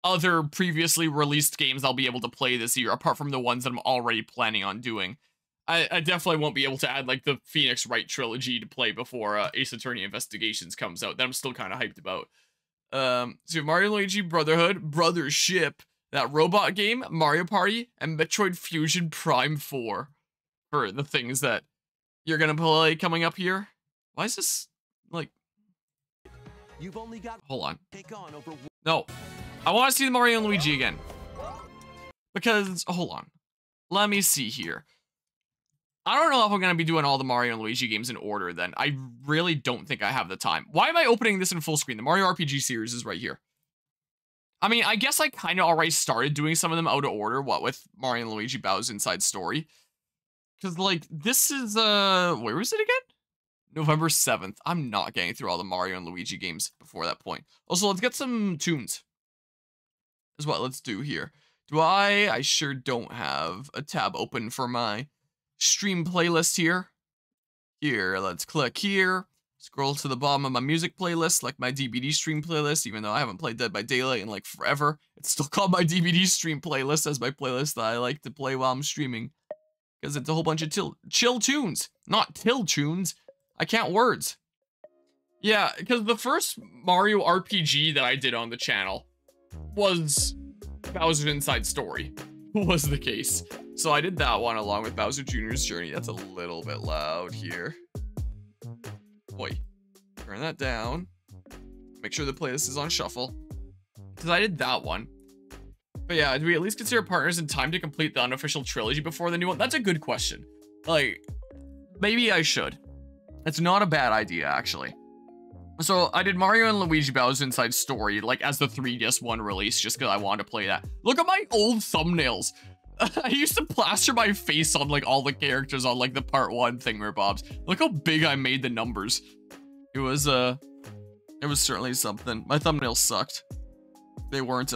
other previously released games I'll be able to play this year, apart from the ones that I'm already planning on doing. I definitely won't be able to add, like, the Phoenix Wright trilogy to play before Ace Attorney Investigations comes out. That I'm still kind of hyped about. So Mario and Luigi Brotherhood, Brothership, that robot game, Mario Party, and Metroid Fusion Prime 4 for the things that you're gonna play coming up here. Why is this, like... You've only got Hold on. take on over... No. I want to see the Mario and Luigi again. Because, hold on. Let me see here. I don't know if I'm going to be doing all the Mario and Luigi games in order then. I really don't think I have the time. Why am I opening this in full screen? The Mario RPG series is right here. I mean, I guess I kind of already started doing some of them out of order, what with Mario and Luigi Bowser's Inside Story. Because, like, this is, where is it again? November 7th. I'm not getting through all the Mario and Luigi games before that point. Also, let's get some tunes. Is what let's do here. I sure don't have a tab open for my stream playlist here. Here, let's click here. Scroll to the bottom of my music playlist, like my DVD stream playlist, even though I haven't played Dead by Daylight in like forever. It's still called my DVD stream playlist as my playlist that I like to play while I'm streaming. Because it's a whole bunch of chill tunes, not till tunes. I count words. Yeah, because the first Mario RPG that I did on the channel was Bowser's Inside Story was the case. So I did that one along with Bowser Jr.'s Journey. That's a little bit loud here. Boy, turn that down. Make sure the playlist is on shuffle. Because I did that one. But yeah, do we at least consider Partners in Time to complete the unofficial trilogy before the new one? That's a good question. Like, maybe I should. It's not a bad idea, actually. So I did Mario and Luigi Bowser's Inside Story, like, as the 3DS one release, just because I wanted to play that. Look at my old thumbnails. I used to plaster my face on, like, all the characters on, like, the part 1 thingamabobs. Look how big I made the numbers. It was certainly something. My thumbnails sucked. They weren't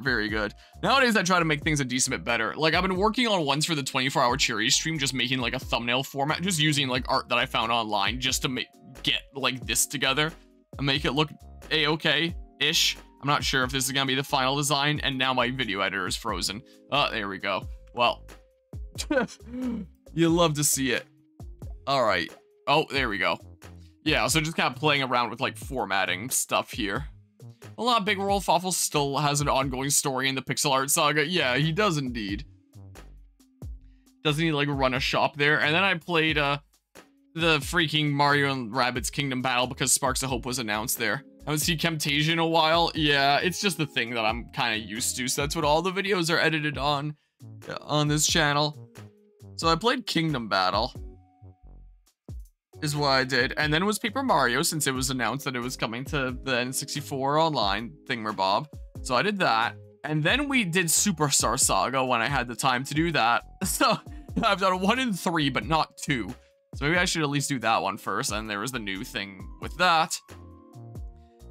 very good. Nowadays, I try to make things a decent bit better. Like, I've been working on ones for the 24-hour charity stream, just making, like, a thumbnail format, just using, like, art that I found online, just to get, like, this together, and make it look A-okay-ish. I'm not sure if this is gonna be the final design, and now my video editor is frozen. Oh, there we go. Well, you love to see it. All right. Oh, there we go. Yeah, so just kind of playing around with, like, formatting stuff here. A lot of Big Rolf Waffle still has an ongoing story in the pixel art saga. Yeah, he does indeed. Doesn't he, like, run a shop there? And then I played, the freaking Mario and Rabbids Kingdom Battle because Sparks of Hope was announced there. I haven't seen Camtasia in a while. Yeah, it's just the thing that I'm kind of used to, so that's what all the videos are edited on this channel. So I played Kingdom Battle. Is what I did. And then it was Paper Mario, since it was announced that it was coming to the N64 online thingamabob. So I did that. And then we did Superstar Saga when I had the time to do that. So I've done 1 and 3, but not 2. So maybe I should at least do that one first. And there was the new thing with that.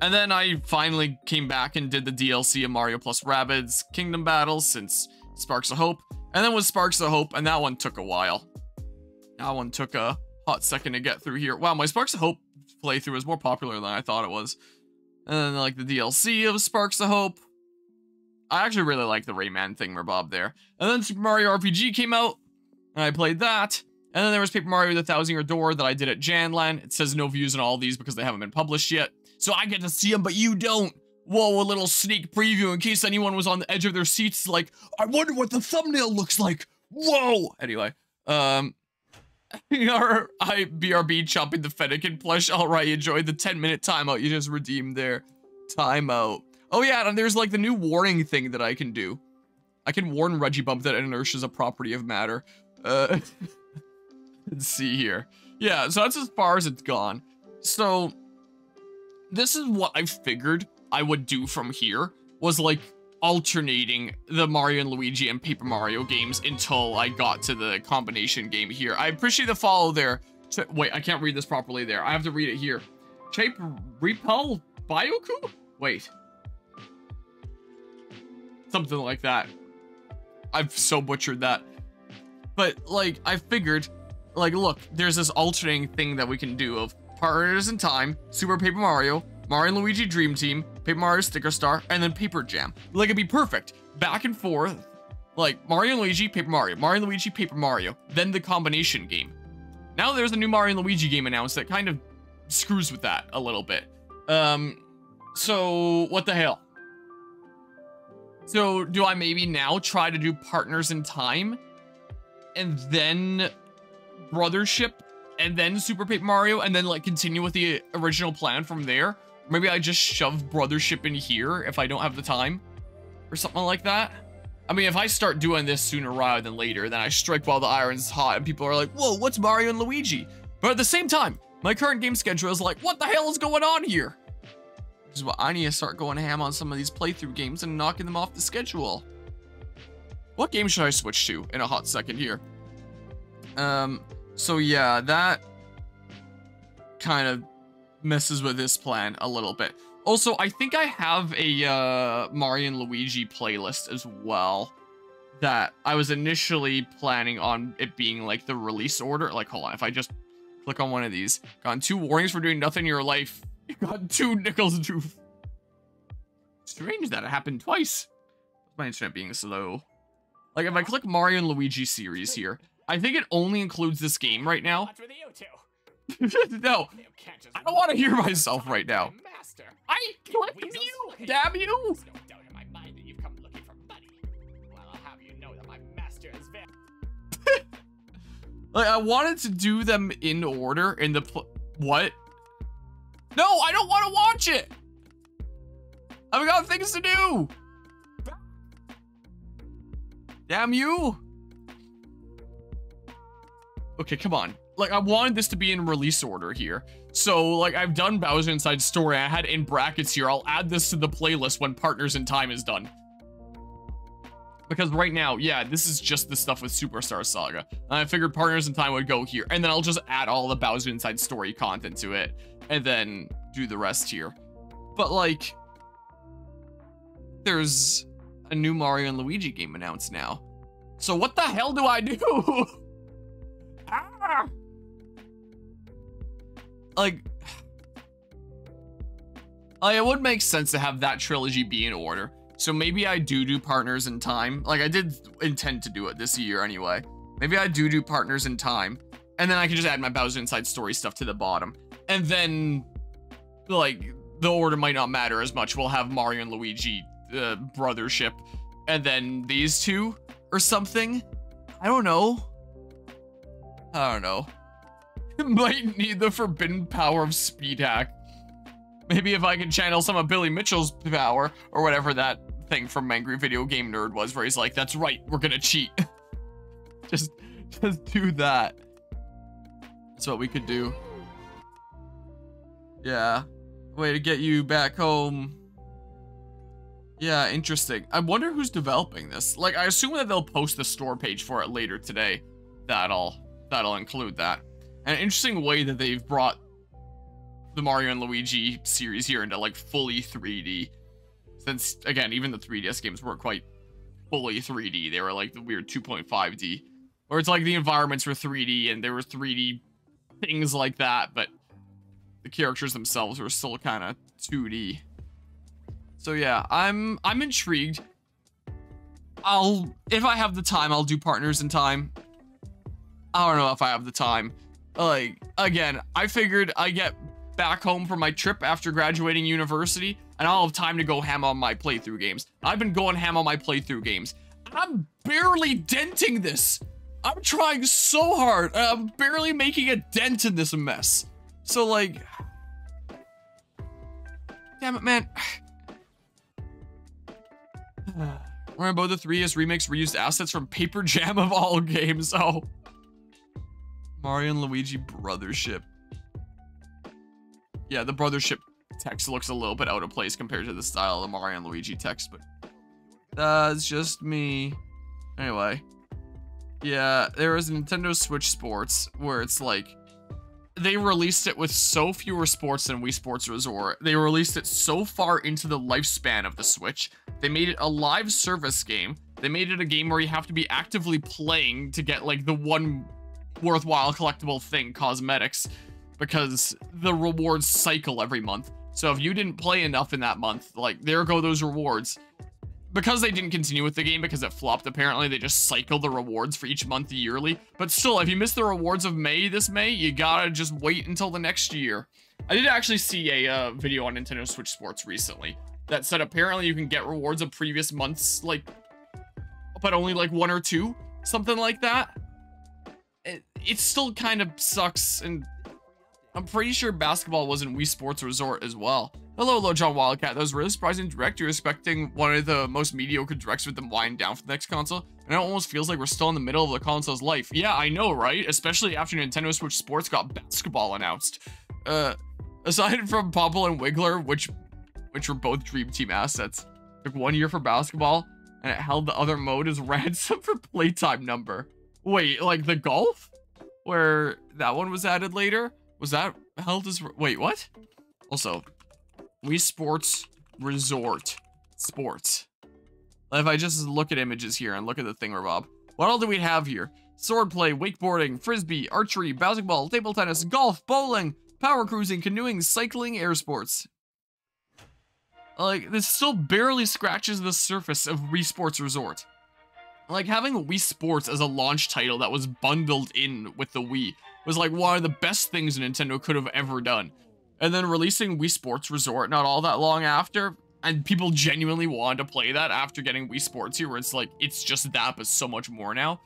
And then I finally came back and did the DLC of Mario plus Rabbids Kingdom Battles since Sparks of Hope. And then with Sparks of Hope, and that one took a while. That one took a hot second to get through here. Wow, my Sparks of Hope playthrough was more popular than I thought it was. And then, like, the DLC of Sparks of Hope. I actually really like the Rayman thingamabob there. And then Super Mario RPG came out, and I played that. And then there was Paper Mario the 1,000-Year Door that I did at Janland. It says no views on all these because they haven't been published yet. So I get to see them, but you don't. Whoa, a little sneak preview in case anyone was on the edge of their seats like, I wonder what the thumbnail looks like. Whoa! Anyway, BRB chopping the Fennekin plush. Alright, enjoy the 10-minute timeout you just redeemed there. Timeout. Oh yeah, and there's like the new warning thing that I can do. I can warn Regibump that inertia is a property of matter. Let's see here. Yeah, so that's as far as it's gone. So, this is what I figured I would do from here, was like alternating the Mario and Luigi and Paper Mario games until I got to the combination game here. I appreciate the follow there. Wait, I can't read this properly there. I have to read it here. Shape Repel Bioku? Wait. Something like that. I've so butchered that. But, like, I figured, like, look, there's this alternating thing that we can do of Partners in Time, Super Paper Mario, Mario and Luigi Dream Team, Paper Mario Sticker Star, and then Paper Jam. Like, it'd be perfect. Back and forth. Like, Mario and Luigi, Paper Mario. Mario and Luigi, Paper Mario. Then the combination game. Now there's a new Mario and Luigi game announced that kind of screws with that a little bit. So, what the hell? So, do I maybe now try to do Partners in Time? And then Brothership? And then Super Paper Mario? And then, like, continue with the original plan from there? Maybe I just shove Brothership in here if I don't have the time? Or something like that? I mean, if I start doing this sooner rather than later, then I strike while the iron's hot and people are like, whoa, what's Mario and Luigi? But at the same time, my current game schedule is like, what the hell is going on here? Which is why I need to start going ham on some of these playthrough games and knocking them off the schedule. What game should I switch to in a hot second here? So yeah, that kind of messes with this plan a little bit. Also, I think I have a Mario and Luigi playlist as well that I was initially planning on it being like the release order. Like, hold on, if I just click on one of these. Gotten 2 warnings for doing nothing in your life. You got 2 nickels to... Strange that it happened twice. My internet being slow. Like, if I click Mario and Luigi series here, I think it only includes this game right now. No, I don't want to hear myself right now. I clicked mute, damn you! Like, I wanted to do them in order in the what? No, I don't want to watch it. I've got things to do. Damn you. Okay, come on. Like, I wanted this to be in release order here. So, like, I've done Bowser Inside Story. I had in brackets here. I'll add this to the playlist when Partners in Time is done. Because right now, yeah, this is just the stuff with Superstar Saga. And I figured Partners in Time would go here. And then I'll just add all the Bowser Inside Story content to it. And then do the rest here. But, like, there's a new Mario and Luigi game announced now. So what the hell do I do? Ah! Like, it would make sense to have that trilogy be in order. So maybe I do Partners in Time. Like, I did intend to do it this year anyway. Maybe I do Partners in Time. And then I can just add my Bowser Inside Story stuff to the bottom. And then, like, the order might not matter as much. We'll have Mario and Luigi brothership. And then these two or something. I don't know. Might need the forbidden power of speed hack. Maybe if I can channel some of Billy Mitchell's power, or whatever that thing from Angry Video Game Nerd was, where he's like, that's right, we're gonna cheat. just do that. That's what we could do. Yeah. Way to get you back home. Yeah, interesting. I wonder who's developing this. Like, I assume that they'll post the store page for it later today. That'll include that. An interesting way that they've brought the Mario and Luigi series here into, like, fully 3D. Since, again, even the 3DS games weren't quite fully 3D. They were, like, the weird 2.5D. Where it's like the environments were 3D and there were 3D things like that, but the characters themselves were still kind of 2D. So yeah, I'm intrigued. If I have the time, I'll do Partners in Time. I don't know if I have the time. Like, again, I figured I get back home from my trip after graduating university, and I'll have time to go ham on my playthrough games. I've been going ham on my playthrough games. I'm barely denting this. I'm trying so hard. I'm barely making a dent in this mess. So, like, damn it, man. Remember, the 3DS remakes reused assets from Paper Jam of all games. Oh. Mario and Luigi Brothership. Yeah, the Brothership text looks a little bit out of place compared to the style of the Mario and Luigi text, but that's just me. Anyway. Yeah, there was a Nintendo Switch Sports where it's like, they released it with so fewer sports than Wii Sports Resort. They released it so far into the lifespan of the Switch. They made it a live service game. They made it a game where you have to be actively playing to get, like, the one worthwhile collectible thing, cosmetics, because the rewards cycle every month. So if you didn't play enough in that month, like, there go those rewards. Because they didn't continue with the game because it flopped, apparently, they just cycle the rewards for each month yearly. But still, if you missed the rewards of this May, you gotta just wait until the next year. I did actually see a video on Nintendo Switch Sports recently that said apparently you can get rewards of previous months, like, but only like 1 or 2, something like that. It still kind of sucks, and I'm pretty sure basketball was in Wii Sports Resort as well. Hello, John Wildcat. That was really surprising direct. You're expecting one of the most mediocre directs with them wind down for the next console, and it almost feels like we're still in the middle of the console's life. Yeah, I know, right? Especially after Nintendo Switch Sports got basketball announced. Aside from Popple and Wiggler, which were both Dream Team assets, took 1 year for basketball, and it held the other mode as ransom for playtime number. Wait, like the golf? Where that one was added later? Was that held as... Wait, what? Also, Wii Sports Resort Sports. If I just look at images here and look at the thingamabob, what all do we have here? Swordplay, wakeboarding, frisbee, archery, basketball, table tennis, golf, bowling, power cruising, canoeing, cycling, air sports. Like, this still barely scratches the surface of Wii Sports Resort. Like, having Wii Sports as a launch title that was bundled in with the Wii was like one of the best things Nintendo could have ever done. And then releasing Wii Sports Resort not all that long after, and people genuinely wanted to play that after getting Wii Sports here, where it's like, it's just that, but so much more now.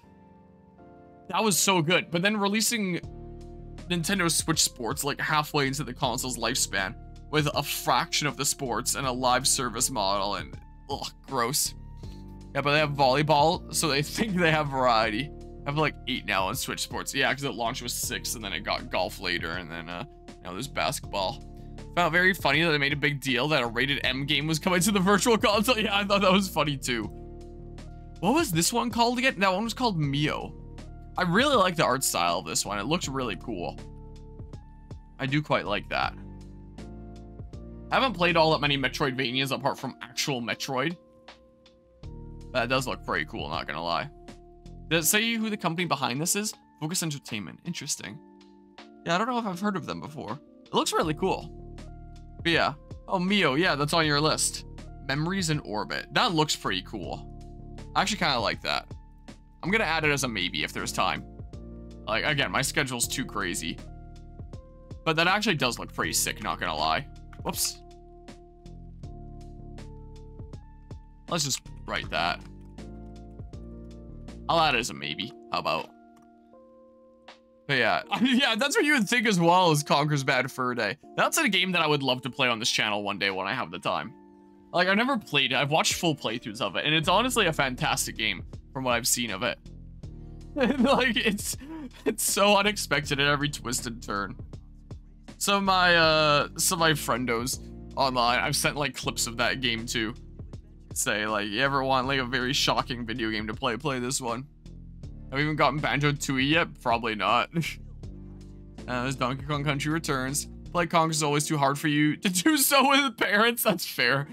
That was so good. But then releasing Nintendo Switch Sports like halfway into the console's lifespan with a fraction of the sports and a live service model, and ugh, gross. Yeah, but they have volleyball, so they think they have variety. I have like 8 now on Switch Sports. Yeah, because it launched with 6, and then it got golf later, and then now there's basketball. Found it very funny that they made a big deal that a rated M game was coming to the Virtual Console. Yeah, I thought that was funny too. What was this one called again? That one was called Mio. I really like the art style of this one. It looks really cool. I do quite like that. I haven't played all that many Metroidvanias apart from actual Metroid. That does look pretty cool, not gonna lie. Does it say who the company behind this is? Focus Entertainment. Interesting. Yeah, I don't know if I've heard of them before. It looks really cool. But yeah. Oh, Mio. Yeah, that's on your list. Memories in Orbit. That looks pretty cool. I actually kind of like that. I'm gonna add it as a maybe if there's time. Like, again, my schedule's too crazy. But that actually does look pretty sick, not gonna lie. Whoops. Let's just write that. I'll add it as a maybe. How about? But yeah, yeah, that's what you would think as well as Conker's Bad Fur Day. That's a game that I would love to play on this channel one day when I have the time. Like, I've never played it. I've watched full playthroughs of it, and it's honestly a fantastic game from what I've seen of it. Like, it's so unexpected at every twist and turn. Some of my friendos online, I've sent like clips of that game too. Say like, you ever want like a very shocking video game to play this one. Have we even gotten Banjo-Tooie yet? Probably not. As Donkey Kong Country returns, play Kong is always too hard for you to do so with parents. That's fair.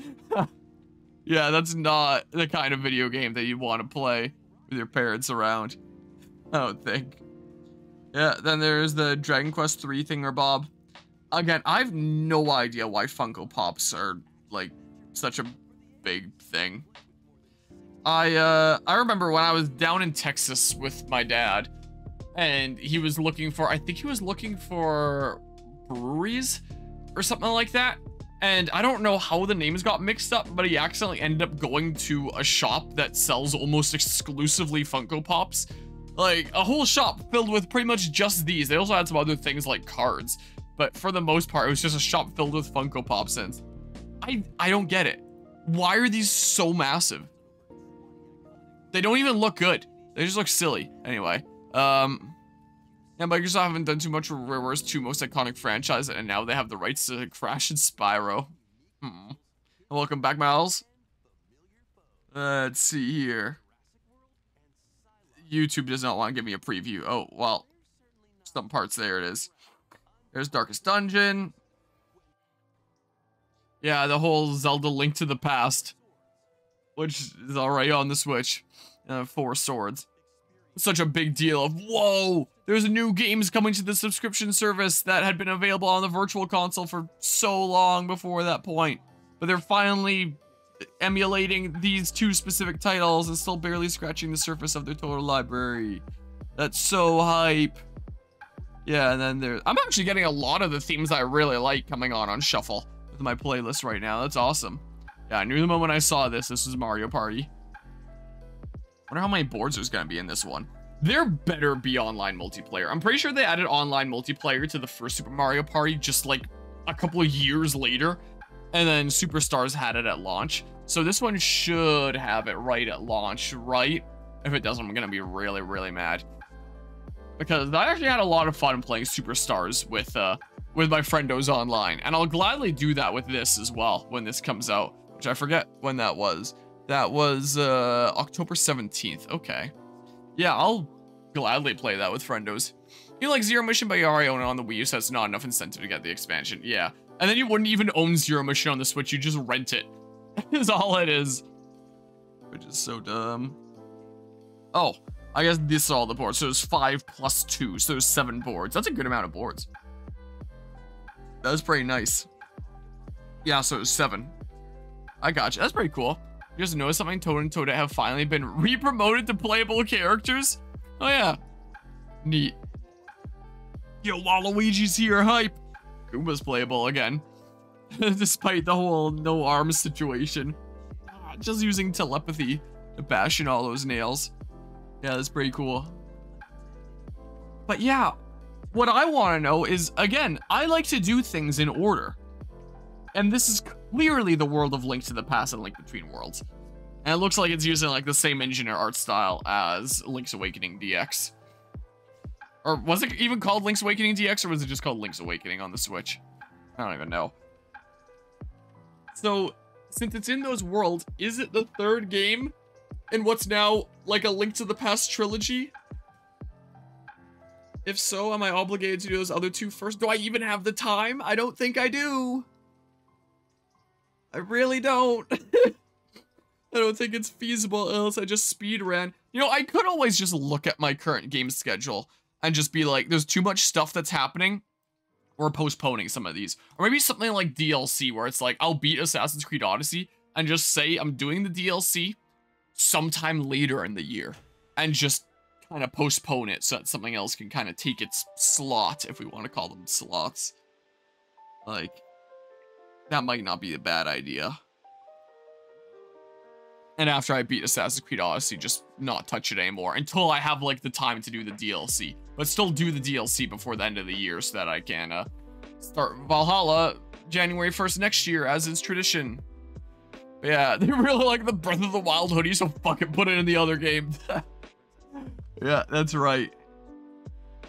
Yeah, that's not the kind of video game that you want to play with your parents around, I don't think. Yeah, then there's the Dragon Quest III thingamabob. Again, I have no idea why Funko Pops are like such a big thing. I remember when I was down in Texas with my dad, and he was looking for, I think he was looking for breweries or something like that. And I don't know how the names got mixed up, but he accidentally ended up going to a shop that sells almost exclusively Funko Pops. Like, a whole shop filled with pretty much just these. They also had some other things like cards. But for the most part, it was just a shop filled with Funko Pops. And I don't get it. Why are these so massive? They don't even look good. They just look silly. Anyway. Yeah, Microsoft haven't done too much with Rareware's 2 most iconic franchises, and now they have the rights to Crash and Spyro. Welcome back, Miles. Let's see here. YouTube does not want to give me a preview. Oh, well. Some parts, there it is. There's Darkest Dungeon. Yeah, the whole Zelda Link to the Past, which is already on the Switch. 4 Swords. Such a big deal of, whoa, there's new games coming to the subscription service that had been available on the Virtual Console for so long before that point. But they're finally emulating these 2 specific titles and still barely scratching the surface of their total library. That's so hype. Yeah, and then I'm actually getting a lot of the themes I really like coming on shuffle with my playlist right now. That's awesome. Yeah, I knew the moment I saw this was Mario Party. Wonder how many boards there's gonna be in this one. There better be online multiplayer. I'm pretty sure they added online multiplayer to the first Super Mario Party just like a couple of years later. And then Superstars had it at launch. So this one should have it right at launch, right? If it doesn't, I'm gonna be really, really mad. Because I actually had a lot of fun playing Superstars with my friendos online. And I'll gladly do that with this as well when this comes out. Which I forget when that was. That was October 17th. Okay. Yeah, I'll gladly play that with friendos. You like Zero Mission, but you already own it on the Wii U, so it's not enough incentive to get the expansion. Yeah. And then you wouldn't even own Zero Mission on the Switch, you just rent it. Is all it is. Which is so dumb. Oh, I guess this is all the boards. So there's 5 plus 2, so there's 7 boards. That's a good amount of boards. That was pretty nice. Yeah, so there's 7. I gotcha. That's pretty cool. You guys notice something? Toad and Toadette have finally been re-promoted to playable characters? Oh yeah. Neat. Yo, Waluigi's here, hype. Goomba's playable again. Despite the whole no arms situation. Just using telepathy to bash in all those nails. Yeah, that's pretty cool. But yeah, what I want to know is, again, I like to do things in order. And this is clearly the world of Link to the Past and Link Between Worlds. And it looks like it's using like the same engine or art style as Link's Awakening DX. Or was it even called Link's Awakening DX, or was it just called Link's Awakening on the Switch? I don't even know. So, since it's in those worlds, is it the third game in what's now like a Link to the Past trilogy? If so, am I obligated to do those other two first? Do I even have the time? I don't think I do. I really don't. I don't think it's feasible, else I just speed ran. You know, I could always just look at my current game schedule and just be like, there's too much stuff that's happening. We're postponing some of these. Or maybe something like DLC, where it's like, I'll beat Assassin's Creed Odyssey and just say I'm doing the DLC sometime later in the year. And just kind of postpone it so that something else can kind of take its slot, if we want to call them slots. Like, that might not be a bad idea. And after I beat Assassin's Creed Odyssey, just not touch it anymore until I have like the time to do the DLC. But still do the DLC before the end of the year so that I can start Valhalla January 1st next year, as is tradition. But yeah, they really like the Breath of the Wild hoodie, so fucking put it in the other game. Yeah, that's right.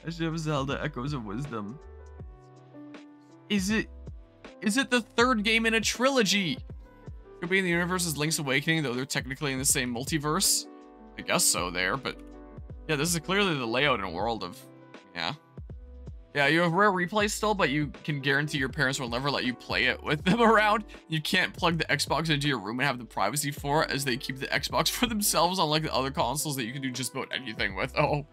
Legend of Zelda Echoes of Wisdom. Is it the third game in a trilogy? Could be in the universe as Link's Awakening, though they're technically in the same multiverse. I guess so there, but yeah, this is clearly the layout in a world of, yeah. Yeah, you have rare replays still, but you can guarantee your parents will never let you play it with them around. You can't plug the Xbox into your room and have the privacy for it, as they keep the Xbox for themselves, unlike the other consoles that you can do just about anything with. Oh.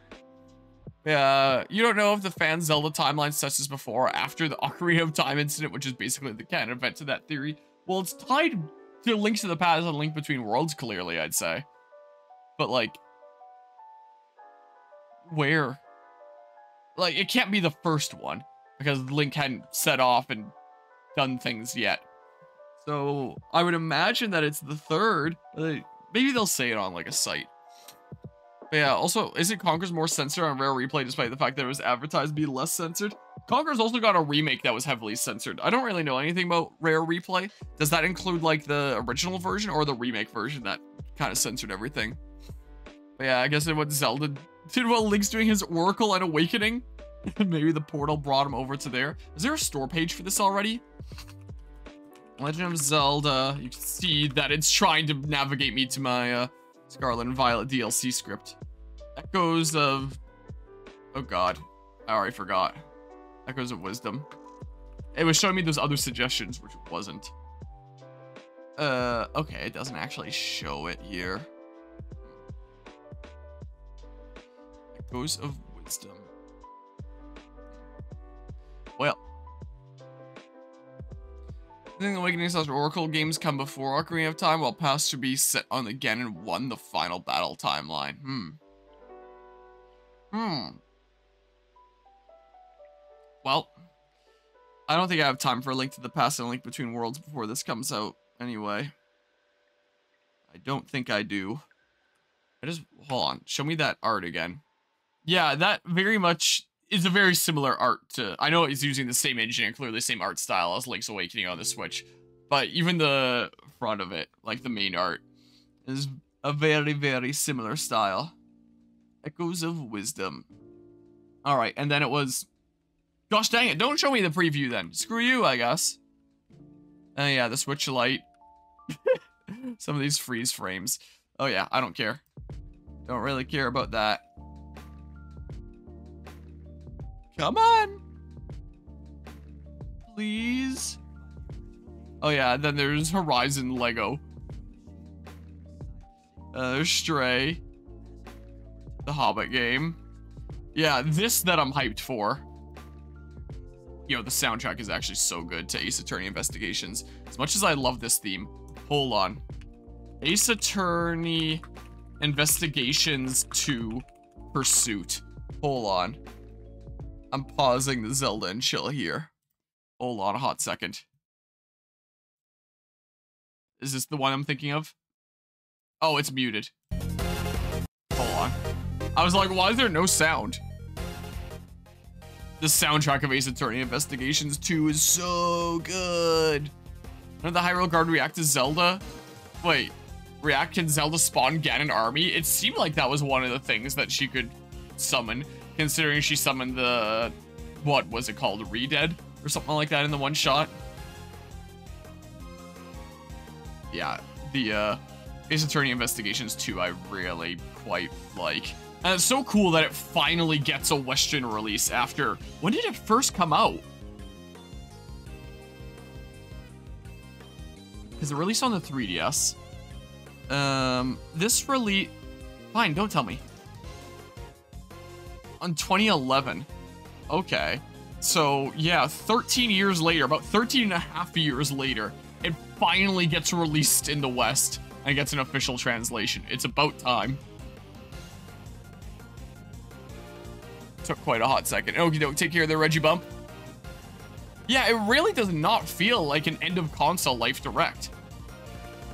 Yeah, you don't know if the fan Zelda timeline such as before or after the Ocarina of Time incident, which is basically the canon event to that theory. Well, it's tied to Link to the Past and Link Between Worlds, clearly, I'd say. But, like, where? Like, it can't be the first one, because Link hadn't set off and done things yet. So, I would imagine that it's the third. Maybe they'll say it on, like, a site. But yeah, also, isn't Conker's more censored on Rare Replay despite the fact that it was advertised to be less censored? Conker's also got a remake that was heavily censored. I don't really know anything about Rare Replay. Does that include, like, the original version or the remake version that kind of censored everything? But yeah, I guess it what Zelda did while Link's doing his Oracle and Awakening. Maybe the portal brought him over to there. Is there a store page for this already? Legend of Zelda. You can see that it's trying to navigate me to my Scarlet and Violet DLC script. Echoes of... Oh god. I already forgot. Echoes of Wisdom. It was showing me those other suggestions, which it wasn't. Okay, it doesn't actually show it here. Echoes of Wisdom. Well. I think the Awakening / Oracle games come before Ocarina of Time, while Past should be set on the Ganon 1, the final battle timeline. Well, I don't think I have time for a Link to the Past and a Link Between Worlds before this comes out, anyway. I don't think I do. Hold on, show me that art again. Yeah, that very much is a very similar art to... I know it's using the same engine and clearly the same art style as Link's Awakening on the Switch. But even the front of it, like the main art, is a very, very similar style. Echoes of Wisdom. Alright, and then it was... Gosh dang it, don't show me the preview then. Screw you, I guess. Yeah, the Switch Lite. Some of these freeze frames. Oh yeah, I don't care. Don't really care about that. Come on! Please? Oh yeah, then there's Horizon Lego. There's Stray. The Hobbit game. Yeah, this that I'm hyped for. You know, the soundtrack is actually so good to Ace Attorney Investigations. As much as I love this theme. Hold on. Ace Attorney Investigations 2 Pursuit. Hold on. I'm pausing the Zelda and chill here. Hold on a hot second. Is this the one I'm thinking of? Oh, it's muted. Hold on. I was like, why is there no sound? The soundtrack of Ace Attorney Investigations 2 is so good. Did the Hyrule Guard react to Zelda? Wait, react, can Zelda spawn Ganon army? It seemed like that was one of the things that she could summon, considering she summoned the, what was it called, Re-Dead? Or something like that in the one shot. Yeah, the Ace Attorney Investigations 2 I really quite like. And it's so cool that it finally gets a Western release after... When did it first come out? Because it released on the 3DS. This release... Fine, don't tell me. On 2011. Okay. So, yeah, 13 years later, about 13 and a half years later, it finally gets released in the West and gets an official translation. It's about time. Took quite a hot second. Okie doke, take care of the Reggie Bump. Yeah, it really does not feel like an end of console life direct.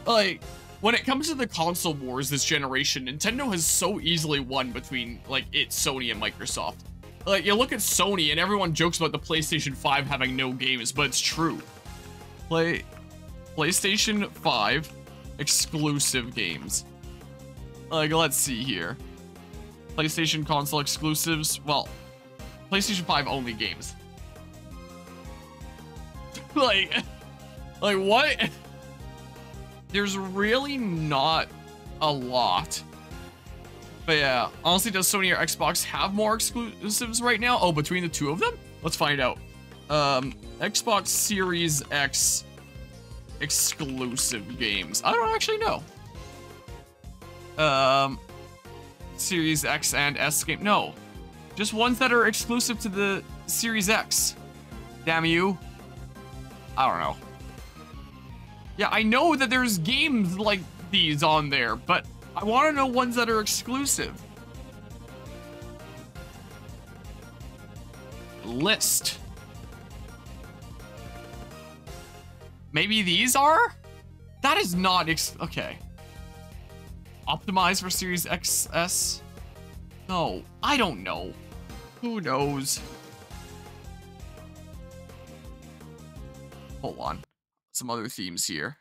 Like, when it comes to the console wars this generation, Nintendo has so easily won between, like, Sony and Microsoft. Like, you look at Sony and everyone jokes about the PlayStation 5 having no games, but it's true. PlayStation 5 exclusive games. Like, let's see here. PlayStation console exclusives. Well, PlayStation 5 only games. like what? There's really not a lot. But yeah, honestly, does Sony or Xbox have more exclusives right now? Oh, between the two of them? Let's find out. Xbox Series X exclusive games. I don't actually know. Series X and S game. No, just ones that are exclusive to the Series X. Damn you. I don't know. Yeah, I know that there's games like these on there, but I want to know ones that are exclusive. List. Maybe these are? That is not okay. Optimized for Series XS? No, I don't know. Who knows? Hold on. Some other themes here.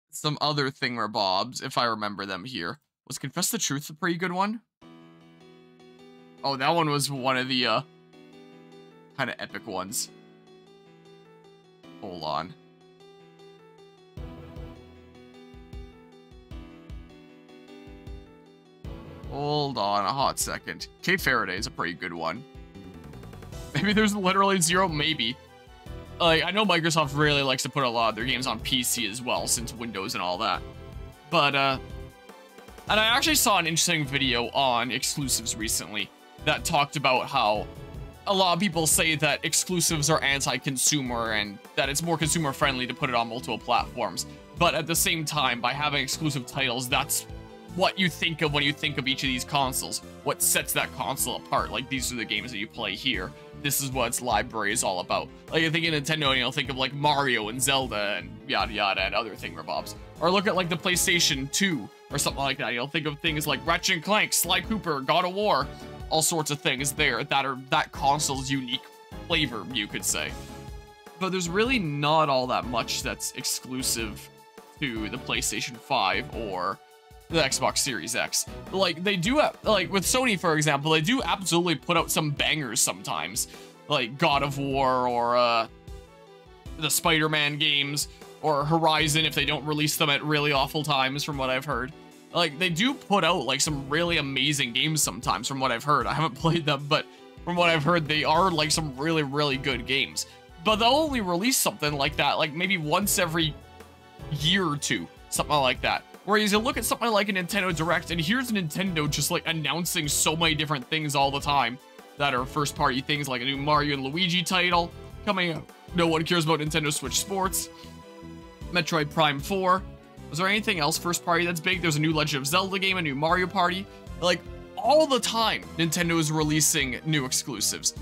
Some other thingamabobs, if I remember them here. Was Confess the Truth a pretty good one? Oh, that one was one of the, kind of epic ones. Hold on. Hold on a hot second. K Faraday is a pretty good one. Maybe there's literally zero, maybe. Like, I know Microsoft really likes to put a lot of their games on PC as well, since Windows and all that. But, and I actually saw an interesting video on exclusives recently that talked about how a lot of people say that exclusives are anti-consumer and that it's more consumer-friendly to put it on multiple platforms. But at the same time, by having exclusive titles, that's what you think of when you think of each of these consoles. What sets that console apart. Like, these are the games that you play here. This is what its library is all about. Like, I think of Nintendo, and you'll think of, like, Mario and Zelda and yada yada and other thingamabobs. Or look at, like, the PlayStation 2 or something like that. You'll think of things like Ratchet & Clank, Sly Cooper, God of War. All sorts of things there that are that console's unique flavor, you could say. But there's really not all that much that's exclusive to the PlayStation 5 or the Xbox Series X. Like, they do, like, with Sony, for example, they do absolutely put out some bangers sometimes. Like, God of War, or, the Spider-Man games, or Horizon, if they don't release them at really awful times, from what I've heard. Like, they do put out, like, some really amazing games sometimes, from what I've heard. I haven't played them, but from what I've heard, they are, like, some really, really good games. But they'll only release something like that, like, maybe once every year or two, something like that. Whereas you look at something like a Nintendo Direct, and here's Nintendo just, like, announcing so many different things all the time that are first-party things, like a new Mario and Luigi title coming out. No one cares about Nintendo Switch Sports. Metroid Prime 4. Was there anything else first-party that's big? There's a new Legend of Zelda game, a new Mario Party. Like, all the time, Nintendo is releasing new exclusives.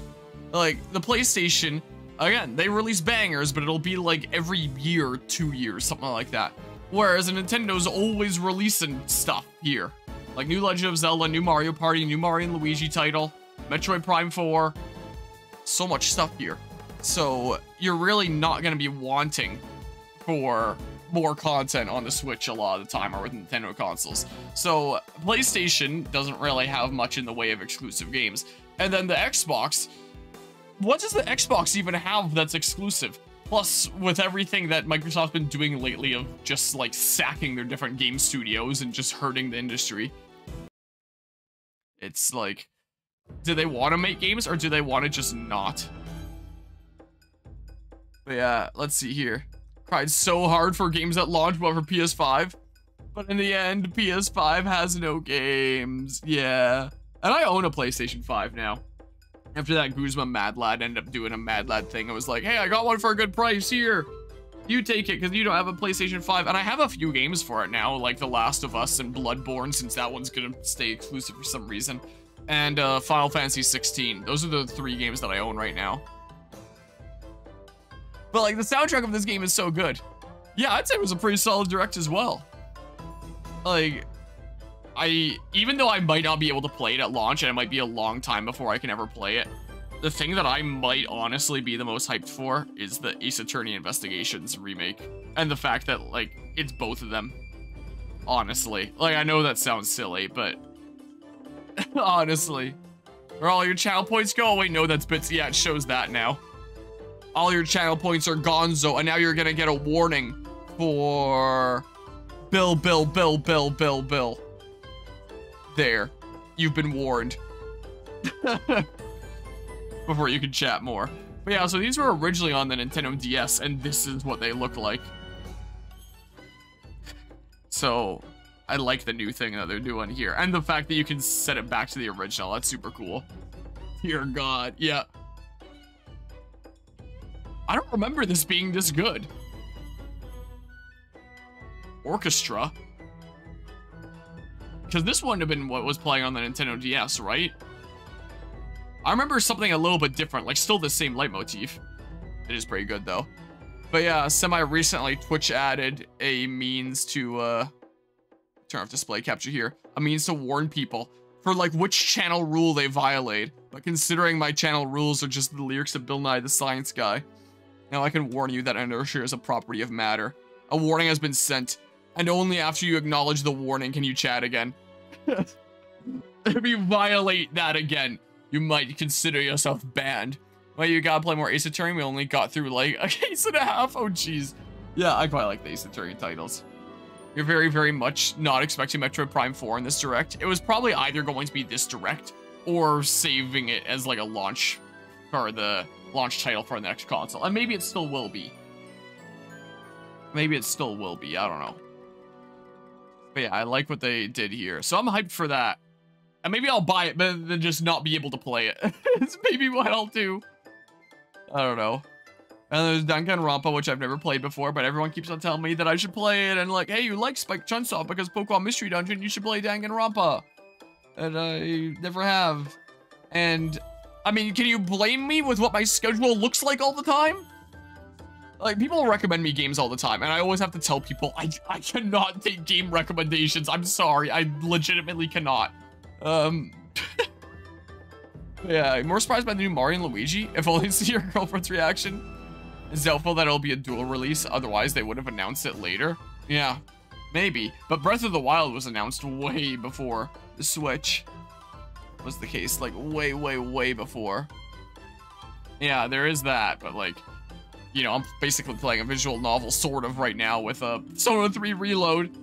Like, the PlayStation, again, they release bangers, but it'll be, like, every year, 2 years, something like that. Whereas Nintendo's always releasing stuff here. Like new Legend of Zelda, new Mario Party, new Mario and Luigi title. Metroid Prime 4. So much stuff here. So you're really not going to be wanting for more content on the Switch a lot of the time or with Nintendo consoles. So PlayStation doesn't really have much in the way of exclusive games. And then the Xbox, what does the Xbox even have that's exclusive? Plus, with everything that Microsoft's been doing lately of just like sacking their different game studios and just hurting the industry. It's like, do they want to make games or do they want to just not? But yeah, let's see here. Tried so hard for games at launch, but for PS5. But in the end, PS5 has no games. Yeah. And I own a PlayStation 5 now. After that Guzma Mad Lad ended up doing a Mad Lad thing, I was like, hey, I got one for a good price here. You take it, because you don't have a PlayStation 5. And I have a few games for it now, like The Last of Us and Bloodborne, since that one's going to stay exclusive for some reason. And Final Fantasy 16. Those are the 3 games that I own right now. But like the soundtrack of this game is so good. Yeah, I'd say it was a pretty solid direct as well. Like, even though I might not be able to play it at launch and it might be a long time before I can ever play it, the thing that I might honestly be the most hyped for is the Ace Attorney Investigations remake. And the fact that like, it's both of them. Honestly. Like, I know that sounds silly, but honestly. Where all your channel points go? Oh, wait, no, that's bits. Yeah, it shows that now. All your channel points are gonzo, and now you're gonna get a warning for Bill. There. You've been warned. Before you can chat more. But yeah, so these were originally on the Nintendo DS, and this is what they look like. So, I like the new thing that they're doing here. And the fact that you can set it back to the original. That's super cool. Dear God. Yeah. I don't remember this being this good. Orchestra. Because this wouldn't have been what was playing on the Nintendo DS, right? I remember something a little bit different, like still the same leitmotif. It is pretty good though. But yeah, semi-recently Twitch added a means to, turn off display capture here. A means to warn people for like which channel rule they violate. But considering my channel rules are just the lyrics of Bill Nye the Science Guy, now I can warn you that inertia is a property of matter. A warning has been sent, and only after you acknowledge the warning can you chat again. If you violate that again, you might consider yourself banned. Well, you gotta play more Ace Attorney. We only got through like a case and a half. Oh, jeez. Yeah, I quite like the Ace Attorney titles. You're very, very much not expecting Metroid Prime 4 in this direct. It was probably either going to be this direct or saving it as like a launch for the launch title for the next console. And maybe it still will be. Maybe it still will be. I don't know. But yeah, I like what they did here. So I'm hyped for that. And maybe I'll buy it, but then just not be able to play it. It's maybe what I'll do. I don't know. And there's Danganronpa, which I've never played before, but everyone keeps on telling me that I should play it. And like, hey, you like Spike Chunsoft because Pokemon Mystery Dungeon, you should play Danganronpa. And I never have. And, I mean, can you blame me with what my schedule looks like all the time? Like, people recommend me games all the time, and I always have to tell people, I cannot take game recommendations. I'm sorry, I legitimately cannot. Yeah, I'm more surprised by the new Mario and Luigi, if only to see your girlfriend's reaction. It's doubtful that it'll be a dual release, otherwise they would have announced it later. Yeah, maybe. But Breath of the Wild was announced way before the Switch was the case, like way, way, way before. Yeah, there is that, but like, you know, I'm basically playing a visual novel sort of right now with a Persona 3 Reload.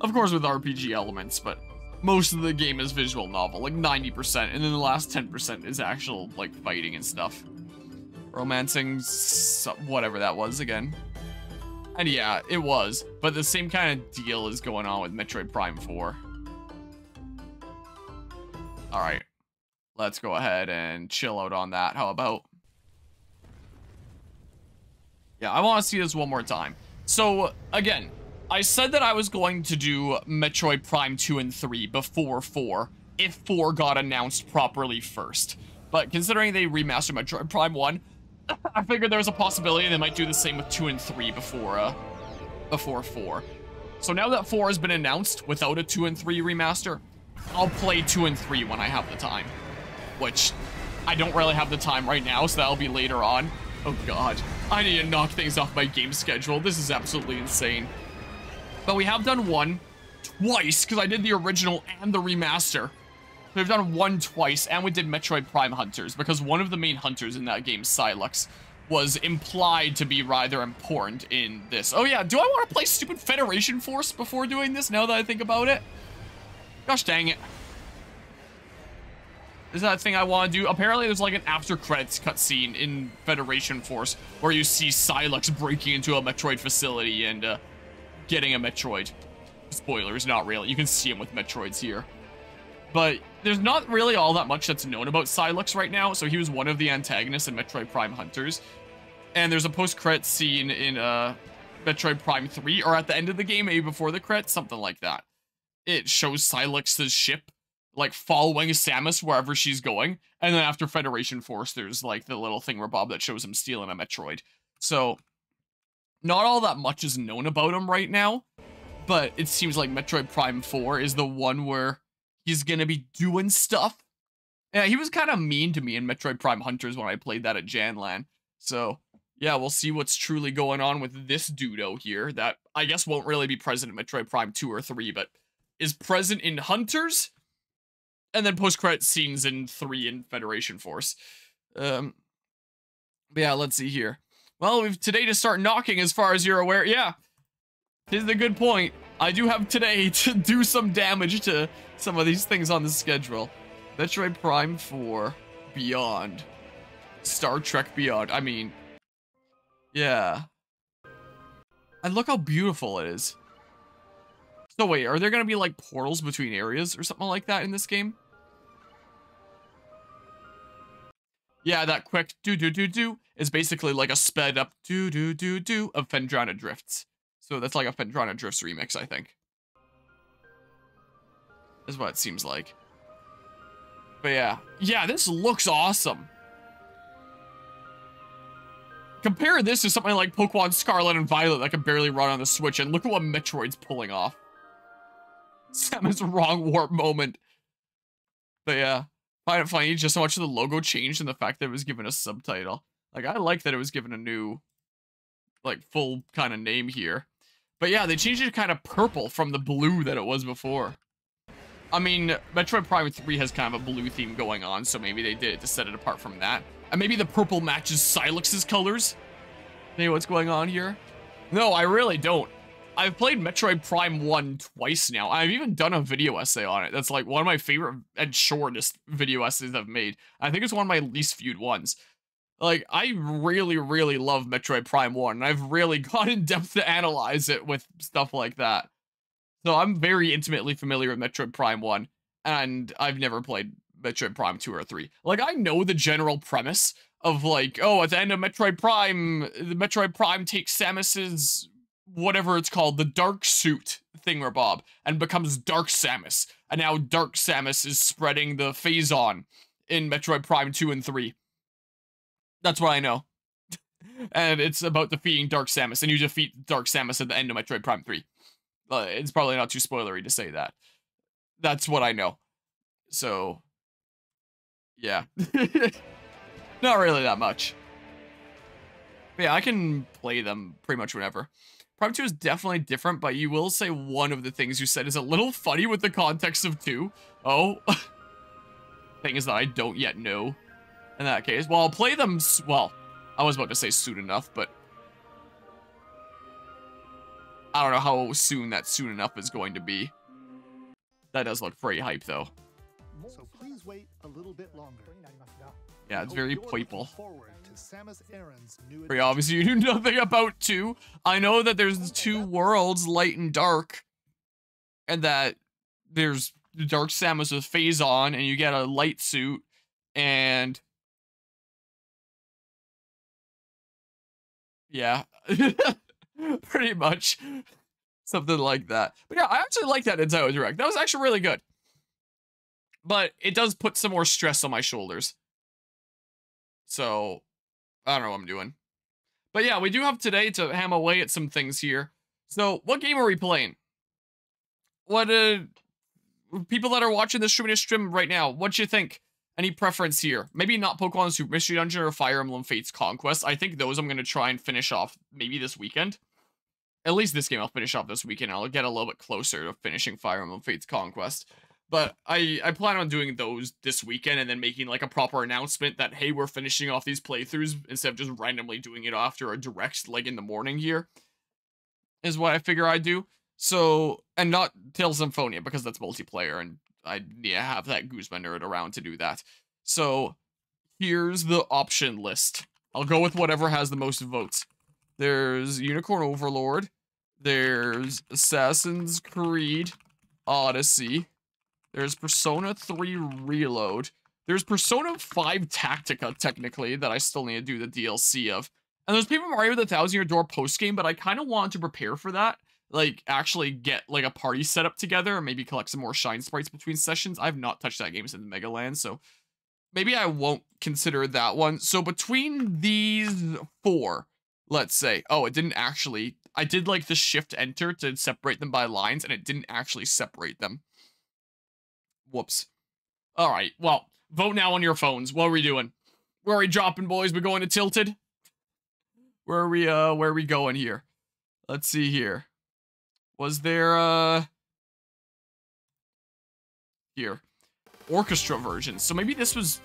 Of course with RPG elements, but most of the game is visual novel, like 90%, and then the last 10% is actual, like, fighting and stuff. Romancing, whatever that was again. And yeah, it was, but the same kind of deal is going on with Metroid Prime 4. Alright, let's go ahead and chill out on that. How about? Yeah, I want to see this one more time. So, again, I said that I was going to do Metroid Prime 2 and 3 before 4, if 4 got announced properly first. But considering they remastered Metroid Prime 1, I figured there was a possibility they might do the same with 2 and 3 before 4. So now that 4 has been announced without a 2 and 3 remaster, I'll play 2 and 3 when I have the time. which I don't really have the time right now, so that'll be later on. Oh god, I need to knock things off my game schedule. This is absolutely insane. But we have done one twice, because I did the original and the remaster. We've done one twice, and we did Metroid Prime Hunters, because one of the main hunters in that game, Sylux, was implied to be rather important in this. Oh yeah, do I want to play stupid Federation Force before doing this, now that I think about it? Gosh dang it. Is that a thing I want to do? Apparently there's like an after credits cutscene in Federation Force where you see Sylux breaking into a Metroid facility and getting a Metroid. Spoilers, not really. You can see him with Metroids here. But there's not really all that much that's known about Sylux right now, so he was one of the antagonists in Metroid Prime Hunters. And there's a post-credit scene in Metroid Prime 3, or at the end of the game, maybe before the credits, something like that. It shows Sylux's ship, like, following Samus wherever she's going, and then after Federation Force, there's, like, the little thingamabob that shows him stealing a Metroid. So, not all that much is known about him right now, but it seems like Metroid Prime 4 is the one where he's gonna be doing stuff. Yeah, he was kind of mean to me in Metroid Prime Hunters when I played that at Janlan. So, yeah, we'll see what's truly going on with this dudo here that I guess won't really be present in Metroid Prime 2 or 3, but is present in Hunters, and then post-credit scenes in 3 in Federation Force. But yeah, let's see here. Well, we've today to start knocking as far as you're aware. Yeah, this is a good point. I do have today to do some damage to some of these things on the schedule. Metroid Prime 4, Beyond. Star Trek Beyond. I mean, yeah. And look how beautiful it is. So wait, are there gonna be like portals between areas or something like that in this game? Yeah, that quick do-do-do-do is basically like a sped up do-do-do-do of Phendrana Drifts. So that's like a Phendrana Drifts remix, I think. Is what it seems like. But yeah. Yeah, this looks awesome. Compare this to something like Pokemon Scarlet and Violet that can barely run on the Switch, and look at what Metroid's pulling off. Samus wrong warp moment. But yeah, find it funny just how much of the logo changed and the fact that it was given a subtitle. Like, I like that it was given a new, like, full kind of name here. But yeah, they changed it kind of purple from the blue that it was before. I mean, Metroid Prime 3 has kind of a blue theme going on, so maybe they did it to set it apart from that. And maybe the purple matches Sylux's colors? Maybe what's going on here? No, I really don't. I've played Metroid Prime 1 twice now. I've even done a video essay on it. That's like one of my favorite and shortest video essays I've made. I think it's one of my least viewed ones. Like, I really, really love Metroid Prime 1, and I've really gone in depth to analyze it with stuff like that. So I'm very intimately familiar with Metroid Prime 1, and I've never played Metroid Prime 2 or 3. Like, I know the general premise of, like, oh, at the end of Metroid Prime, the Metroid Prime takes Samus's, whatever it's called, the Dark Suit thingamabob, and becomes Dark Samus. And now Dark Samus is spreading the Phazon in Metroid Prime 2 and 3. That's what I know. And it's about defeating Dark Samus, and you defeat Dark Samus at the end of Metroid Prime 3. It's probably not too spoilery to say that. That's what I know. So, yeah. Not really that much. But yeah, I can play them pretty much whenever. Prime 2 is definitely different, but you will say one of the things you said is a little funny with the context of 2. Oh. Thing is that I don't yet know. In that case, well, I'll play them, well, I was about to say soon enough, but I don't know how soon that soon enough is going to be. That does look pretty hype, though. So please wait a little bit longer. Yeah, it's very playful. Very Very obvious you knew nothing about 2. I know that there's 2 worlds, light and dark, and that there's the Dark Samus with Phazon, and you get a light suit, and yeah, pretty much something like that. But yeah, I actually like that Nintendo Direct. That was actually really good. But it does put some more stress on my shoulders. So, I don't know what I'm doing. But yeah, we do have today to ham away at some things here. So, what game are we playing? What, people that are watching this stream right now, what you think? Any preference here? Maybe not Pokemon Super Mystery Dungeon or Fire Emblem Fates Conquest. I think those I'm going to try and finish off maybe this weekend. At least this game I'll finish off this weekend. I'll get a little bit closer to finishing Fire Emblem Fates Conquest. But I plan on doing those this weekend and then making like a proper announcement that, hey, we're finishing off these playthroughs instead of just randomly doing it after a direct, like in the morning here, is what I figure I'd do. So, and not Tales of Symphonia because that's multiplayer and I need to have that Guzma nerd around to do that. So, here's the option list. I'll go with whatever has the most votes. There's Unicorn Overlord. There's Assassin's Creed Odyssey. There's Persona 3 Reload. There's Persona 5 Tactica, technically, that I still need to do the DLC of. And there's Paper Mario the Thousand Year Door post-game, but I kind of want to prepare for that. Like, actually get, like, a party set up together, and maybe collect some more Shine Sprites between sessions. I've not touched that game since Mega Land, so maybe I won't consider that one. So between these 4, let's say, oh, it didn't actually, I did, like, the Shift-Enter to separate them by lines, and it didn't actually separate them. Whoops. Alright, well, vote now on your phones. What are we doing? Where are we dropping, boys? We going to Tilted? Where are we going here? Let's see here. Was there, here. Orchestra versions. So maybe this was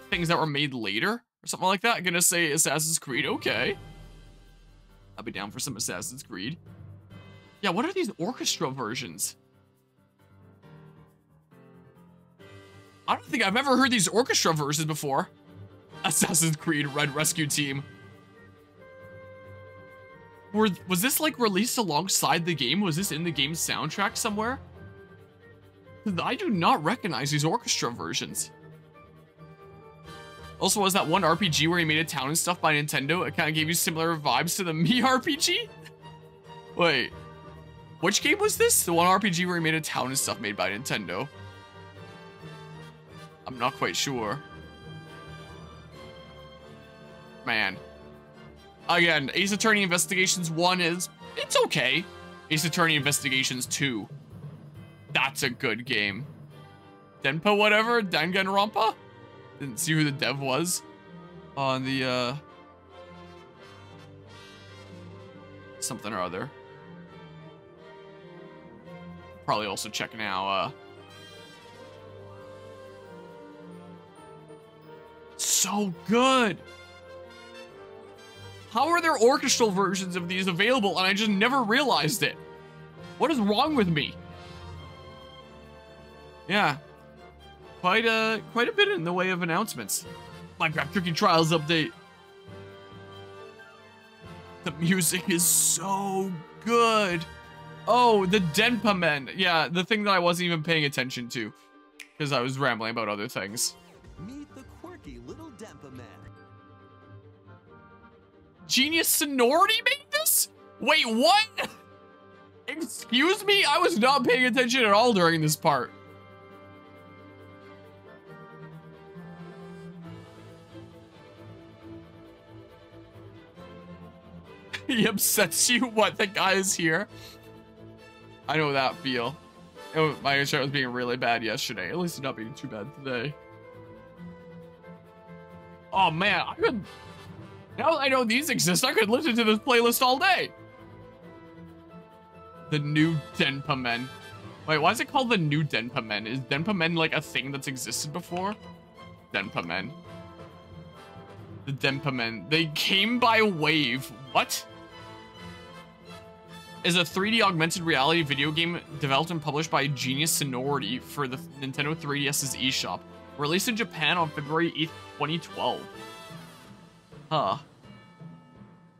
things that were made later or something like that. I'm gonna say Assassin's Creed. Okay. I'll be down for some Assassin's Creed. Yeah, what are these orchestra versions? I don't think I've ever heard these orchestra versions before. Assassin's Creed Red Rescue Team. Was this like released alongside the game? Was this in the game soundtrack somewhere? I do not recognize these orchestra versions. Also, was that one RPG where you made a town and stuff by Nintendo? It kind of gave you similar vibes to the Me RPG? Wait, which game was this? The one RPG where you made a town and stuff made by Nintendo? I'm not quite sure. Man. Again, Ace Attorney Investigations 1 is, it's okay. Ace Attorney Investigations 2. That's a good game. Denpa whatever? Danganronpa? Didn't see who the dev was on the, something or other. Probably also check now, so good! How are there orchestral versions of these available and I just never realized it? What is wrong with me? Yeah. Quite a bit in the way of announcements. Minecraft Cooking Trials update. The music is so good. Oh, the Denpa Men. Yeah, the thing that I wasn't even paying attention to. Because I was rambling about other things. Meet the quirky little Denpa Men. Genius Sonority made this? Wait, what? Excuse me? I was not paying attention at all during this part. He upsets you? What, the guy is here? I know that feel. My internet was being really bad yesterday. At least it's not being too bad today. Oh man, I could... Now that I know these exist, I could listen to this playlist all day. The new Denpa Men. Wait, why is it called the new Denpa Men? Is Denpa Men like a thing that's existed before? Denpa Men. The Denpa Men. They came by wave. What? Is a 3D augmented reality video game developed and published by Genius Sonority for the Nintendo 3DS's eShop. Released in Japan on February 8th, 2012. Huh.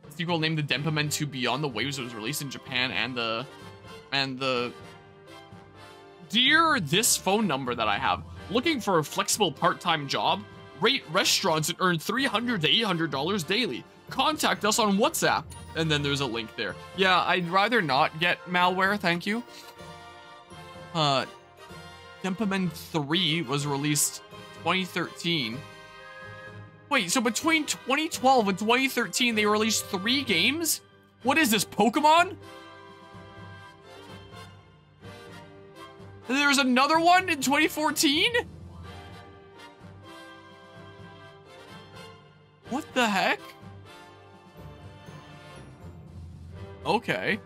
Sequel named The Denpa Men 2 Beyond the Waves was released in Japan and the... Dear this phone number that I have, looking for a flexible part-time job? Rate restaurants and earn $300 to $800 daily. Contact us on WhatsApp. And then there's a link there. Yeah, I'd rather not get malware, thank you. Denpa Men 3 was released 2013. Wait, so between 2012 and 2013, they released 3 games? What is this, Pokemon? There's another one in 2014? What the heck? Okay.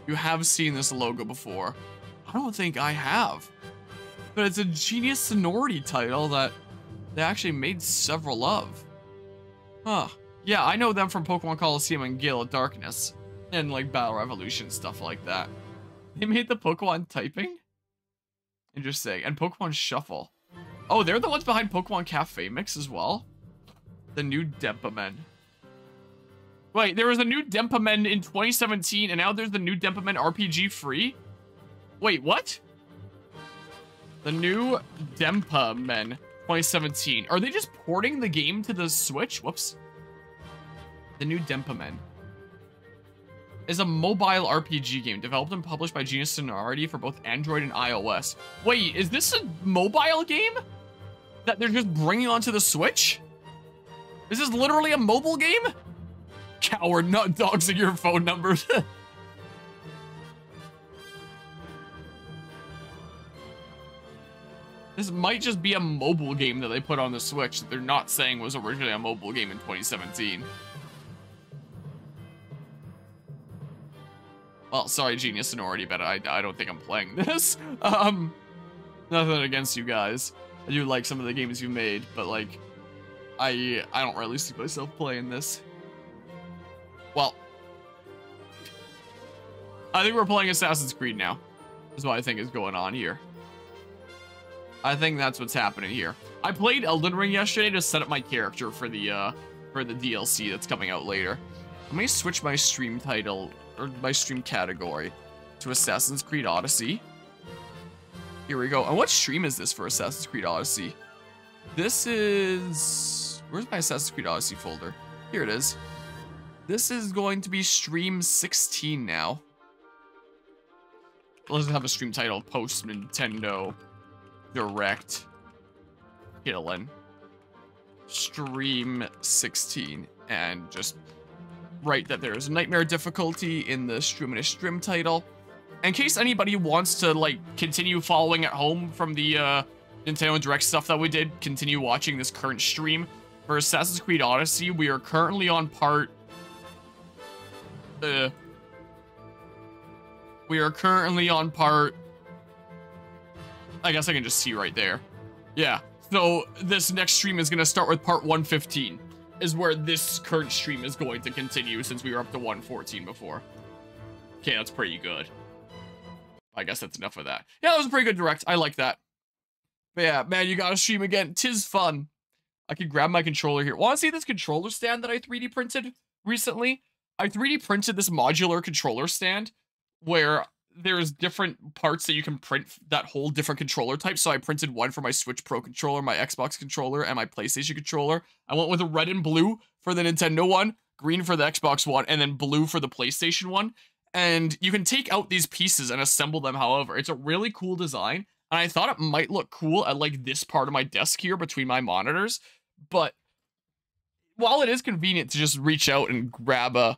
You have seen this logo before. I don't think I have. But it's a Genius Sonority title that they actually made several of. Huh. Yeah, I know them from Pokemon Coliseum and Gale of Darkness. And like Battle Revolution, stuff like that. They made the Pokemon typing? Interesting. And Pokemon Shuffle. Oh, they're the ones behind Pokemon Cafe Mix as well? The new Dempamen. Wait, there was a new Dempamen in 2017, and now there's the new Dempamen RPG free? Wait, what? The new Dempamen 2017. Are they just porting the game to the Switch? Whoops. The new Dempamen is a mobile RPG game developed and published by Genius Sonority for both Android and iOS. Wait, is this a mobile game that they're just bringing onto the Switch? Is this literally a mobile game? Coward, not doxing your phone numbers. This might just be a mobile game that they put on the Switch that they're not saying was originally a mobile game in 2017. Well, sorry, Genius Sonority, but I don't think I'm playing this. Nothing against you guys. I do like some of the games you made, but like, I don't really see myself playing this. Well, I think we're playing Assassin's Creed now. Is what I think is going on here. I think that's what's happening here. I played Elden Ring yesterday to set up my character for the DLC that's coming out later. Let me switch my stream title, or my stream category, to Assassin's Creed Odyssey. Here we go. And what stream is this for Assassin's Creed Odyssey? This is... Where's my Assassin's Creed Odyssey folder? Here it is. This is going to be stream 16 now. Let's have a stream title, Post Nintendo Direct Killing. Stream 16. And just write that there's nightmare difficulty in the stream title. In case anybody wants to like continue following at home from the Nintendo Direct stuff that we did, continue watching this current stream for Assassin's Creed Odyssey. We are currently on part I guess I can just see right there. Yeah, so this next stream is gonna start with part 115 is where this current stream is going to continue since we were up to 114 before. Okay, that's pretty good. I guess that's enough of that. Yeah, that was a pretty good direct. I like that. But yeah, man, you gotta stream again. 'Tis fun. I could grab my controller here. Want to see this controller stand that I 3D printed recently? I 3D printed this modular controller stand where there's different parts that you can print that hold different controller types. So I printed one for my Switch Pro controller, my Xbox controller, and my PlayStation controller. I went with a red and blue for the Nintendo one, green for the Xbox one, and then blue for the PlayStation one. And you can take out these pieces and assemble them however. It's a really cool design. And I thought it might look cool at like this part of my desk here between my monitors. But while it is convenient to just reach out and grab a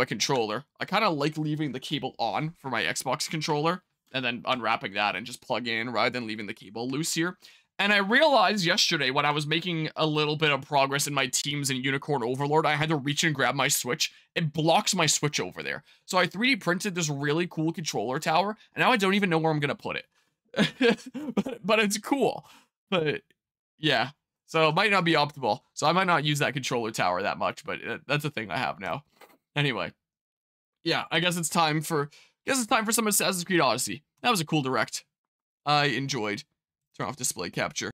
controller, I kind of like leaving the cable on for my Xbox controller and then unwrapping that and just plug in rather than leaving the cable loose here. And I realized yesterday when I was making a little bit of progress in my teams in Unicorn Overlord, I had to reach and grab my Switch. It blocks my Switch over there. So I 3D printed this really cool controller tower, and now I don't even know where I'm going to put it. but it's cool. But yeah, so it might not be optimal. So I might not use that controller tower that much, but that's a thing I have now. Anyway, yeah, I guess it's time for some Assassin's Creed Odyssey. That was a cool direct. I enjoyed. Turn off display capture.